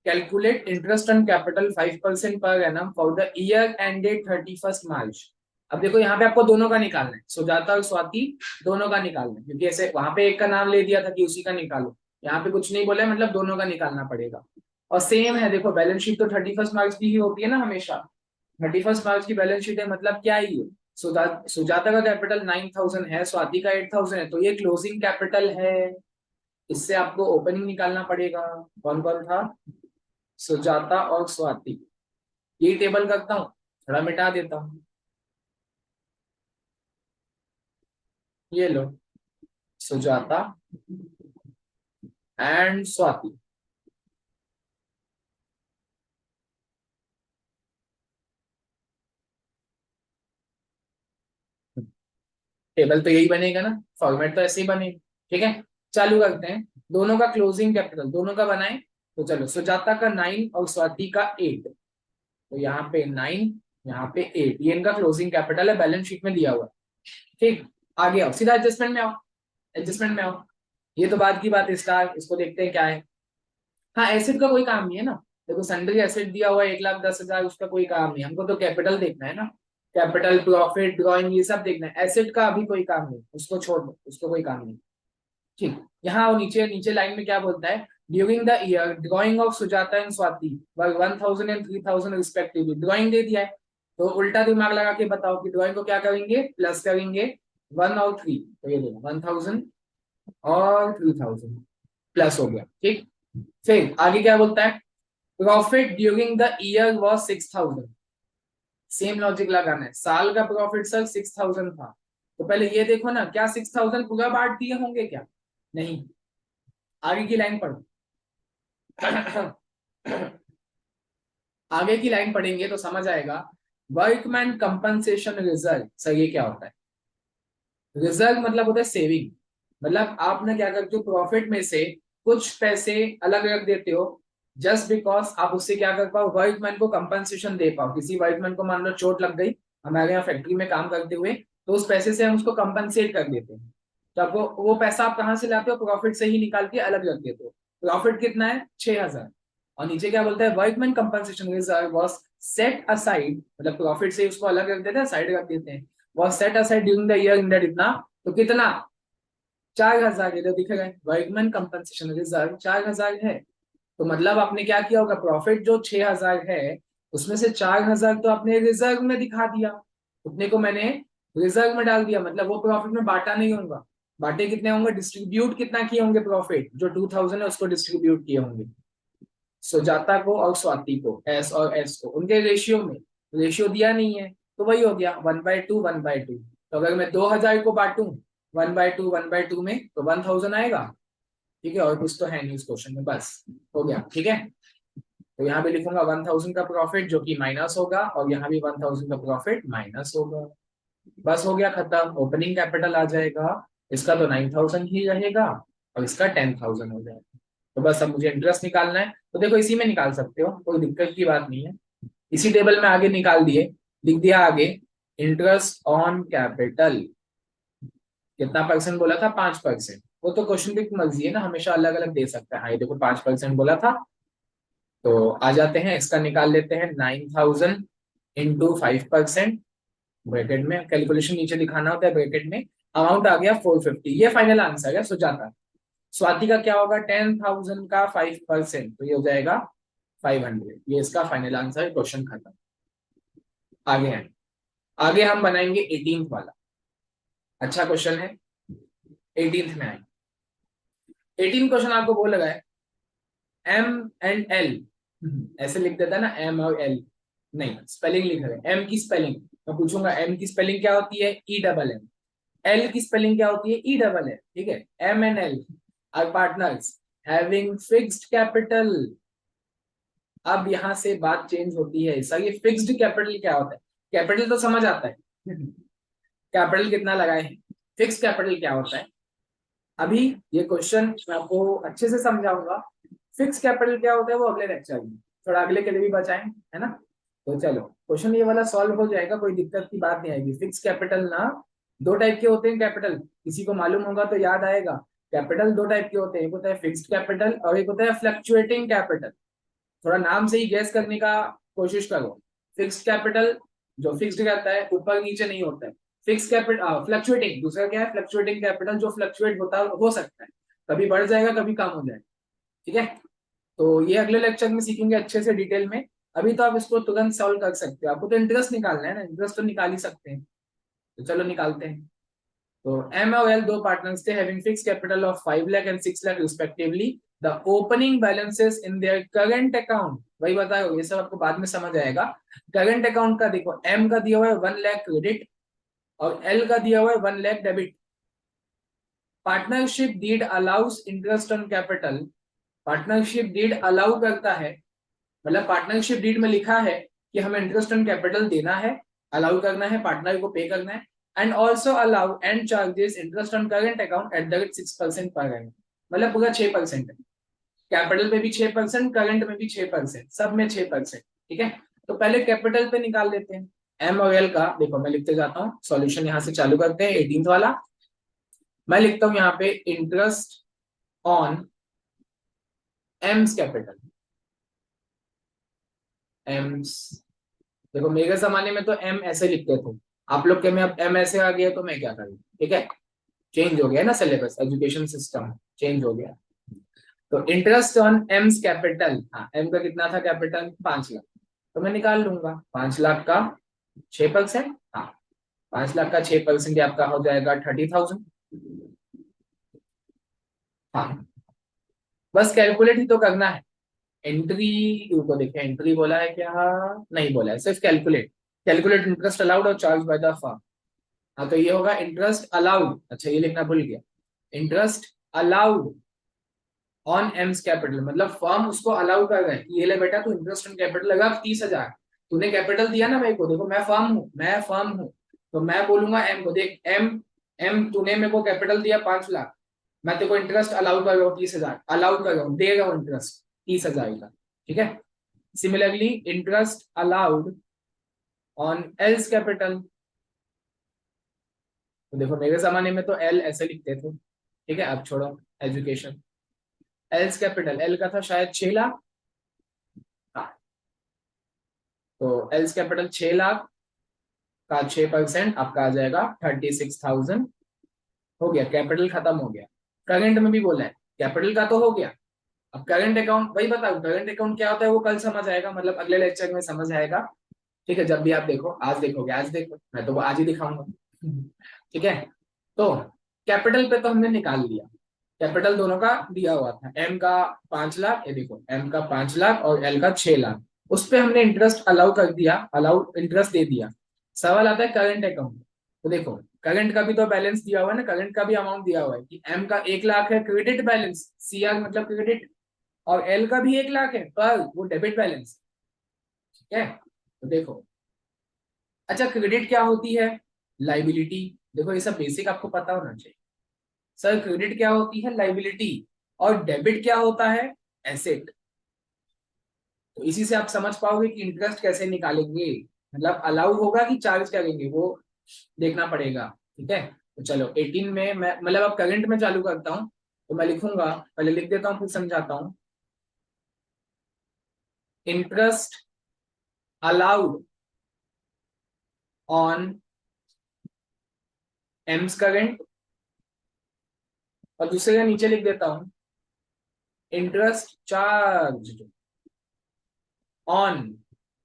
calculate interest on capital 5% per annum for the year ended 31 मार्च। अब देखो यहाँ पे आपको दोनों का निकालना है, सुजाता और स्वाति दोनों का निकालना है, क्योंकि ऐसे वहां पे एक का नाम ले दिया था कि उसी का निकालो, यहाँ पे कुछ नहीं बोला है, मतलब दोनों का निकालना पड़ेगा। और सेम है, देखो बैलेंस शीट तो 31 मार्च की ही होती है ना हमेशा, 31 मार्च की बैलेंस शीट है, मतलब क्या ही है, सुजाता का कैपिटल 9,000 है, स्वाति का 8,000 है, तो ये क्लोजिंग कैपिटल है, इससे आपको ओपनिंग निकालना पड़ेगा। कौन कौन था, सुजाता और स्वाति, ये टेबल करता हूँ, थोड़ा मिटा देता हूँ, ये लो, सुजाता एंड स्वाति, टेबल तो यही बनेगा ना, फॉर्मेट तो ऐसे ही बनेगा, ठीक है। चालू करते हैं, दोनों का क्लोजिंग कैपिटल दोनों का बनाए, तो चलो सुजाता का 9 और स्वाति का 8, तो यहाँ पे 9, यहाँ पे 8, ये इनका क्लोजिंग कैपिटल है, बैलेंस शीट में दिया हुआ है। ठीक, आगे आओ, सीधा एडजस्टमेंट में आओ, एडजस्टमेंट में आओ, ये तो बात की बात है, स्टार इसको देखते हैं क्या है। हाँ एसिड का कोई काम नहीं है ना, देखो सन्ड्री एसेट दिया हुआ है 1,10,000, उसका कोई काम नहीं, हमको तो कैपिटल देखना है ना, कैपिटल प्रॉफिट ड्रॉइंग ये सब देखना है, एसेट का अभी कोई काम नहीं, उसको छोड़ दो, उसको कोई काम नहीं। ठीक, यहाँ और नीचे नीचे लाइन में क्या बोलता है, during the year drawing of Sujata and Swati were 1,000 and 3,000 respectively, drawing दे दिया है, तो उल्टा दिमाग लगा के बताओ कि ड्रॉइंग को क्या करेंगे, प्लस करेंगे 1 और 3, तो ये देखो 1,000 और 3,000 प्लस हो गया। ठीक, फिर आगे क्या बोलता है, profit during the year was 6,000, same logic लगाना है, साल का प्रॉफिट सर 6,000 था, तो पहले ये देखो ना, क्या 6,000 पूरा बांट दिए होंगे क्या, नहीं, आगे की लाइन पढ़ो। आगे की लाइन पढ़ेंगे तो समझ आएगा, वर्कमैन कंपनसेशन रिजर्व, सर ये क्या होता है, रिजर्व मतलब होता है सेविंग, मतलब आप ना क्या करते हो, प्रॉफिट में से कुछ पैसे अलग रख देते हो, जस्ट बिकॉज आप उससे क्या कर पाओ, वर्कमैन को कंपनसेशन दे पाओ, किसी वर्कमैन को मान लो चोट लग गई हमारे यहाँ फैक्ट्री में काम करते हुए, तो उस पैसे से हम उसको कंपनसेट कर देते हैं, तो आपको वो पैसा आप कहाँ से लाते हो, प्रॉफिट से ही निकाल के अलग रख देते हो, प्रॉफिट कितना है 6,000, और नीचे क्या बोलता है, workman compensation reserve was set aside, मतलब प्रॉफिट से उसको अलग रख देते हैं, साइड रख देते हैं, was set aside during the year in that इतना, तो कितना 4,000, ये तो दिख रहा है, वर्कमैन कंपनसेशन रिजर्व 4,000 है, तो मतलब आपने क्या किया होगा, प्रॉफिट जो 6,000 है उसमें से 4,000 तो आपने रिजर्व में दिखा दिया, उतने को मैंने रिजर्व में डाल दिया, मतलब वो प्रॉफिट में बांटा नहीं होगा, बांटे कितने होंगे, डिस्ट्रीब्यूट कितना किए होंगे, प्रॉफिट जो 2,000 है उसको डिस्ट्रीब्यूट किए होंगे, सुजाता को और स्वाति को, एस और एस को, उनके रेशियो में, रेशियो दिया नहीं है, तो वही हो गया 1/2 1/2, तो अगर मैं 2,000 को बांटू 1/2 1/2 में तो 1,000 आएगा, ठीक है, और कुछ तो है नहीं इस क्वेश्चन में, बस हो गया। ठीक है, तो यहाँ पे लिखूंगा 1,000 का प्रॉफिट जो कि माइनस होगा, और यहाँ भी 1,000 का प्रॉफिट माइनस होगा, बस हो गया खत्म, ओपनिंग कैपिटल आ जाएगा, इसका तो 9,000 ही रहेगा और इसका 10,000 हो जाएगा, तो बस अब मुझे इंटरेस्ट निकालना है, तो देखो इसी में निकाल सकते हो, कोई दिक्कत की बात नहीं है, इसी टेबल में आगे निकाल दिए, लिख दिया आगे, इंटरेस्ट ऑन कैपिटल कितना परसेंट बोला था, 5%, वो तो क्वेश्चन की मर्जी है ना, हमेशा अलग अलग दे सकता है, हाँ ये देखो 5% बोला था, तो आ जाते हैं, इसका निकाल लेते हैं 9,000 इंटू 5%, ब्रैकेट में कैलकुलेशन नीचे दिखाना होता है ब्रैकेट में, अमाउंट आ गया 450, ये फाइनल आंसर है सुजाता। स्वाति का क्या होगा, 10,000 का 5%, तो ये हो जाएगा 500, ये इसका फाइनल आंसर है, क्वेश्चन खत्म। आगे हैं, आगे हम बनाएंगे 18th वाला, अच्छा क्वेश्चन है, 18th में आए, 18 क्वेश्चन आपको बोल लगा है M&L, ऐसे लिख देता है ना M और L, नहीं स्पेलिंग लिख रहे हैं, M की स्पेलिंग, मैं पूछूंगा M की स्पेलिंग क्या होती है, E-M-M, L की स्पेलिंग क्या होती है, E-L-L, ठीक है, M&L are partners having fixed capital, अब यहां से बात चेंज होती है, सर ये फिक्स्ड कैपिटल क्या होता है, कैपिटल तो समझ आता है, कैपिटल कितना लगाए हैं, फिक्स्ड कैपिटल क्या होता है, अभी ये क्वेश्चन मैं आपको अच्छे से समझाऊंगा, फिक्स कैपिटल क्या होता है वो अगले लेक्चर में, थोड़ा अगले के लिए भी बचाएं, है ना, तो चलो क्वेश्चन ये वाला सॉल्व हो जाएगा, कोई दिक्कत की बात नहीं आएगी। फिक्स कैपिटल ना दो टाइप के होते हैं, कैपिटल किसी को मालूम होगा तो याद आएगा, कैपिटल दो टाइप के होते हैं, एक होता है फिक्स्ड कैपिटल और एक होता है फ्लक्चुएटिंग कैपिटल, थोड़ा नाम से ही गैस करने का कोशिश करो, फिक्स्ड कैपिटल जो फिक्स्ड रहता है ऊपर नीचे नहीं होता है, फिक्स कैपिटल फ्लक्चुएटिंग, दूसरा क्या है फ्लक्चुएटिंग कैपिटल जो फ्लक्चुएट होता हो सकता है, कभी बढ़ जाएगा कभी कम हो जाएगा, ठीक है, तो ये अगले लेक्चर में सीखेंगे अच्छे से डिटेल में, अभी तो आप इसको तुरंत सॉल्व कर सकते हो, आपको तो इंटरेस्ट निकालना है ना, इंटरेस्ट तो निकाल ही सकते हैं, तो चलो निकालते हैं। तो एम और एल दो पार्टनर्स थे having fix capital of 5 lakh and 6 lakh respectively, the opening balances in their current account, वही बताओ ये सब आपको बाद में समझ आएगा, करंट अकाउंट का देखो एम का दिया हुआ है 1 लाख क्रेडिट और एल का दिया हुआ है 1 lakh debit, partnership deed allows interest on capital, partnership deed allow करता है, मतलब पार्टनरशिप डीड में लिखा है कि हमें इंटरेस्ट ऑन कैपिटल देना है, अलाउ करना है, पार्टनर को पे करना है, and also allow and charges interest on current account eight the rate 6% पर एनम, मतलब पूरा 6% है, कैपिटल में भी 6%, करंट में भी 6%, सब में 6%, ठीक है, तो पहले कैपिटल पे निकाल लेते हैं, एम और एल का देखो मैं लिखते जाता हूँ, सॉल्यूशन यहाँ से चालू करते हैं, 18th वाला मैं लिखता हूँ यहाँ पे, interest on AIIMS capital, AIIMS. देखो मेरे जमाने में तो एम ऐसे लिखते थे, आप लोग के में अब एम ऐसे आ गया तो मैं क्या करूँ, ठीक है। चेंज हो गया ना सिलेबस, एजुकेशन सिस्टम चेंज हो गया। तो इंटरेस्ट ऑन एम्स कैपिटल, हाँ एम का कितना था कैपिटल, 5 लाख। तो मैं निकाल लूंगा 5 लाख का 6%, हाँ 5 लाख का 6% आपका हो जाएगा 30,000। हाँ बस कैलकुलेट ही तो करना है। एंट्री को देखिए, एंट्री बोला है क्या, नहीं बोला है, सिर्फ कैलकुलेट। कैलकुलेट इंटरेस्ट अलाउड और चार्ज बाय द फर्म। हाँ तो ये होगा इंटरेस्ट अलाउड, अच्छा ये लिखना भूल गया। Interest allowed on AIIMS capital, मतलब फर्म उसको अलाउ कर रहे हैं कि ये ले बेटा तू इंटरेस्ट ऑन कैपिटल लगा 30,000। तूने कैपिटल दिया ना मेरे को, देखो मैं फर्म हूँ तो मैं बोलूंगा एम को, देख एम, एम तूने मेरे को कैपिटल दिया 5 लाख, मैं तेरे को इंटरेस्ट अलाउ कर रहा हूँ 30,000, अलाउ कर रहा हूँ, दे रहा हूँ इंटरेस्ट 30,000 का, ठीक है। Similarly interest allowed on else capital, तो देखो मेरे जमाने में तो एल ऐसे लिखते थे, ठीक है, अब छोड़ो एजुकेशन। एल्स कैपिटल, एल का था शायद 6 लाख, हाँ तो एल्स कैपिटल 6 लाख का 6% आपका आ जाएगा 36,000। हो गया, कैपिटल खत्म हो गया। करंट में भी बोला है, कैपिटल का तो हो गया। अब करंट अकाउंट वही बताऊं, करंट अकाउंट क्या होता है वो कल समझ आएगा, मतलब अगले लेक्चर में समझ आएगा, ठीक है। जब भी आप देखो, आज देखोगे आज देखो, मैं तो वो आज ही दिखाऊंगा, ठीक है। तो कैपिटल पे तो हमने निकाल लिया, कैपिटल दोनों का दिया हुआ था, एम का 5 लाख, ये देखो एम का 5 लाख और एल का 6 लाख, उस पे हमने इंटरेस्ट अलाउ कर दिया, अलाउ इंटरेस्ट दे दिया। सवाल आता है करंट अकाउंट, तो देखो करंट का भी तो बैलेंस दिया हुआ है ना, करंट का भी अमाउंट दिया हुआ है कि एम का 1 लाख है क्रेडिट बैलेंस, सीआर मतलब क्रेडिट, और एल का भी 1 लाख है पर वो डेबिट बैलेंस, ठीक है। तो देखो, अच्छा क्रेडिट क्या होती है, लाइबिलिटी, देखो ये सब बेसिक आपको पता होना चाहिए। सर क्रेडिट क्या होती है, लाइबिलिटी, और डेबिट क्या होता है, एसेट। तो इसी से आप समझ पाओगे कि इंटरेस्ट कैसे निकालेंगे, मतलब अलाउ होगा कि चार्ज करेंगे वो देखना पड़ेगा, ठीक है। तो चलो 18 में मैं मतलब अब करंट में चालू करता हूँ, तो मैं लिखूंगा, पहले लिख देता हूँ फिर समझाता हूँ। Interest allowed on AIIMS current, और दूसरे का नीचे लिख देता हूँ interest charge on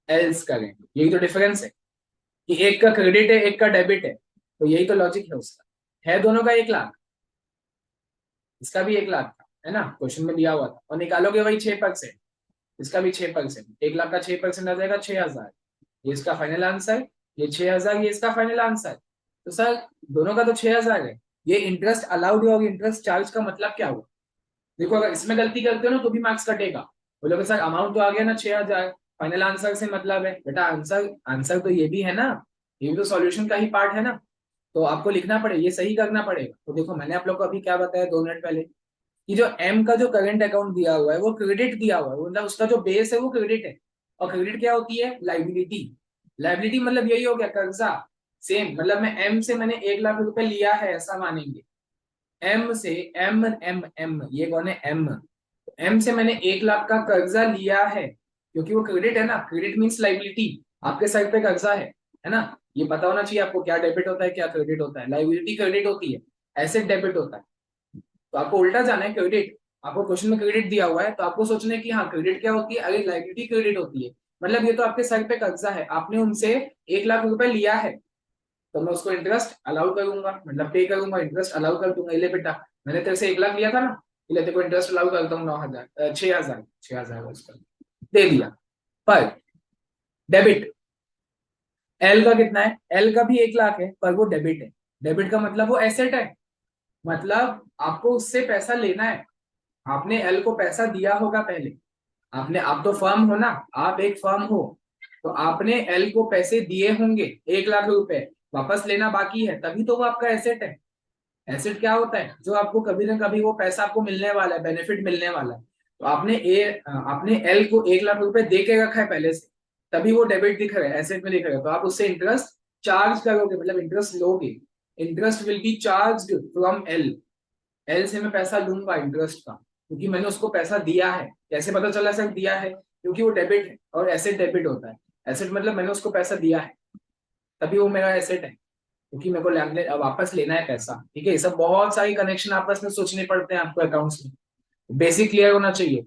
else current. यही तो डिफरेंस है कि एक का क्रेडिट है एक का डेबिट है, तो यही तो लॉजिक है उसका। है दोनों का 1 लाख, इसका भी 1 लाख था, है ना, क्वेश्चन में दिया हुआ था, और निकालोगे वही 6%, इसका भी 6%, 1 लाख का 6% आ जाएगा 6,000, ये इसका फाइनल आंसर, ये 6,000 ये इसका फाइनल आंसर। तो सर दोनों का तो 6,000 है, ये इंटरेस्ट अलाउड और इंटरेस्ट चार्ज का मतलब क्या हुआ। देखो अगर इसमें गलती करते हो ना तो भी मार्क्स कटेगा, बोलोगे सर अमाउंट तो आ गया ना 6,000, फाइनल आंसर से मतलब है, बेटा आंसर आंसर तो ये भी है ना, ये भी तो सॉल्यूशन का ही पार्ट है ना, तो आपको लिखना पड़ेगा, ये सही करना पड़ेगा। तो देखो मैंने आप लोग को अभी क्या बताया 2 मिनट पहले, कि जो एम का जो करंट अकाउंट दिया हुआ है वो क्रेडिट दिया हुआ है, मतलब उसका जो बेस है वो क्रेडिट है, और क्रेडिट क्या होती है, लाइबिलिटी। लाइबिलिटी मतलब यही हो गया कर्जा, सेम मतलब मैं एम से मैंने 1 लाख रुपए लिया है ऐसा मानेंगे, एम से, एम एम एम ये कौन है, एम, एम से मैंने 1 लाख का कर्जा लिया है, क्योंकि वो क्रेडिट है ना, क्रेडिट मीन्स लाइबिलिटी, आपके साइड पे कर्जा है ना। ये पता होना चाहिए आपको क्या डेबिट होता है क्या क्रेडिट होता है, लाइबिलिटी क्रेडिट होती है, एसेट डेबिट होता है। तो आपको उल्टा जाना है, क्रेडिट, आपको क्वेश्चन में क्रेडिट दिया हुआ है तो आपको सोचना है कि हाँ क्रेडिट क्या होती है, अरे लाइबिलिटी क्रेडिट होती है, मतलब ये तो आपके सर पे कर्जा है, आपने उनसे 1 लाख रुपए लिया है, तो मैं उसको इंटरेस्ट अलाउ करूंगा, मतलब पे करूंगा, इंटरेस्ट अलाउ कर दूंगा, ले बेटा मैंने तेरे से 1 लाख लिया था ना, ले तेरे को इंटरेस्ट अलाउ करता हूँ 9,000 6,000 उसका दे दिया। पर डेबिट, एल का कितना है, एल का भी 1 लाख है पर वो डेबिट है, डेबिट का मतलब वो एसेट है, मतलब आपको उससे पैसा लेना है, आपने एल को पैसा दिया होगा पहले, आपने, आप तो फर्म हो ना, आप एक फर्म हो, तो आपने एल को पैसे दिए होंगे 1 लाख रुपए, वापस लेना बाकी है, तभी तो वो आपका एसेट है। एसेट क्या होता है, जो आपको कभी ना कभी वो पैसा आपको मिलने वाला है, बेनिफिट मिलने वाला है, तो आपने एल को 1 लाख रुपए दे के रखा है पहले से, तभी वो डेबिट दिख रहा है, एसेट में दिख रहा है, तो आप उससे इंटरेस्ट चार्ज करोगे, मतलब इंटरेस्ट लोगे, interest will be charge from L, L से मैं पैसा लूंगा इंटरेस्ट का, क्योंकि मैंने उसको पैसा दिया है। कैसे पता चला सर दिया है, क्योंकि वो डेबिट है और एसेट डेबिट होता है। एसेट मतलब मैंने उसको पैसा दिया है, तभी वो मेरा एसेट है, क्योंकि मेरे को वापस लेना है पैसा। ठीक है, ये सब बहुत सारी कनेक्शन आपस में सोचने पड़ते हैं आपको अकाउंट्स में। बेसिक क्लियर होना चाहिए।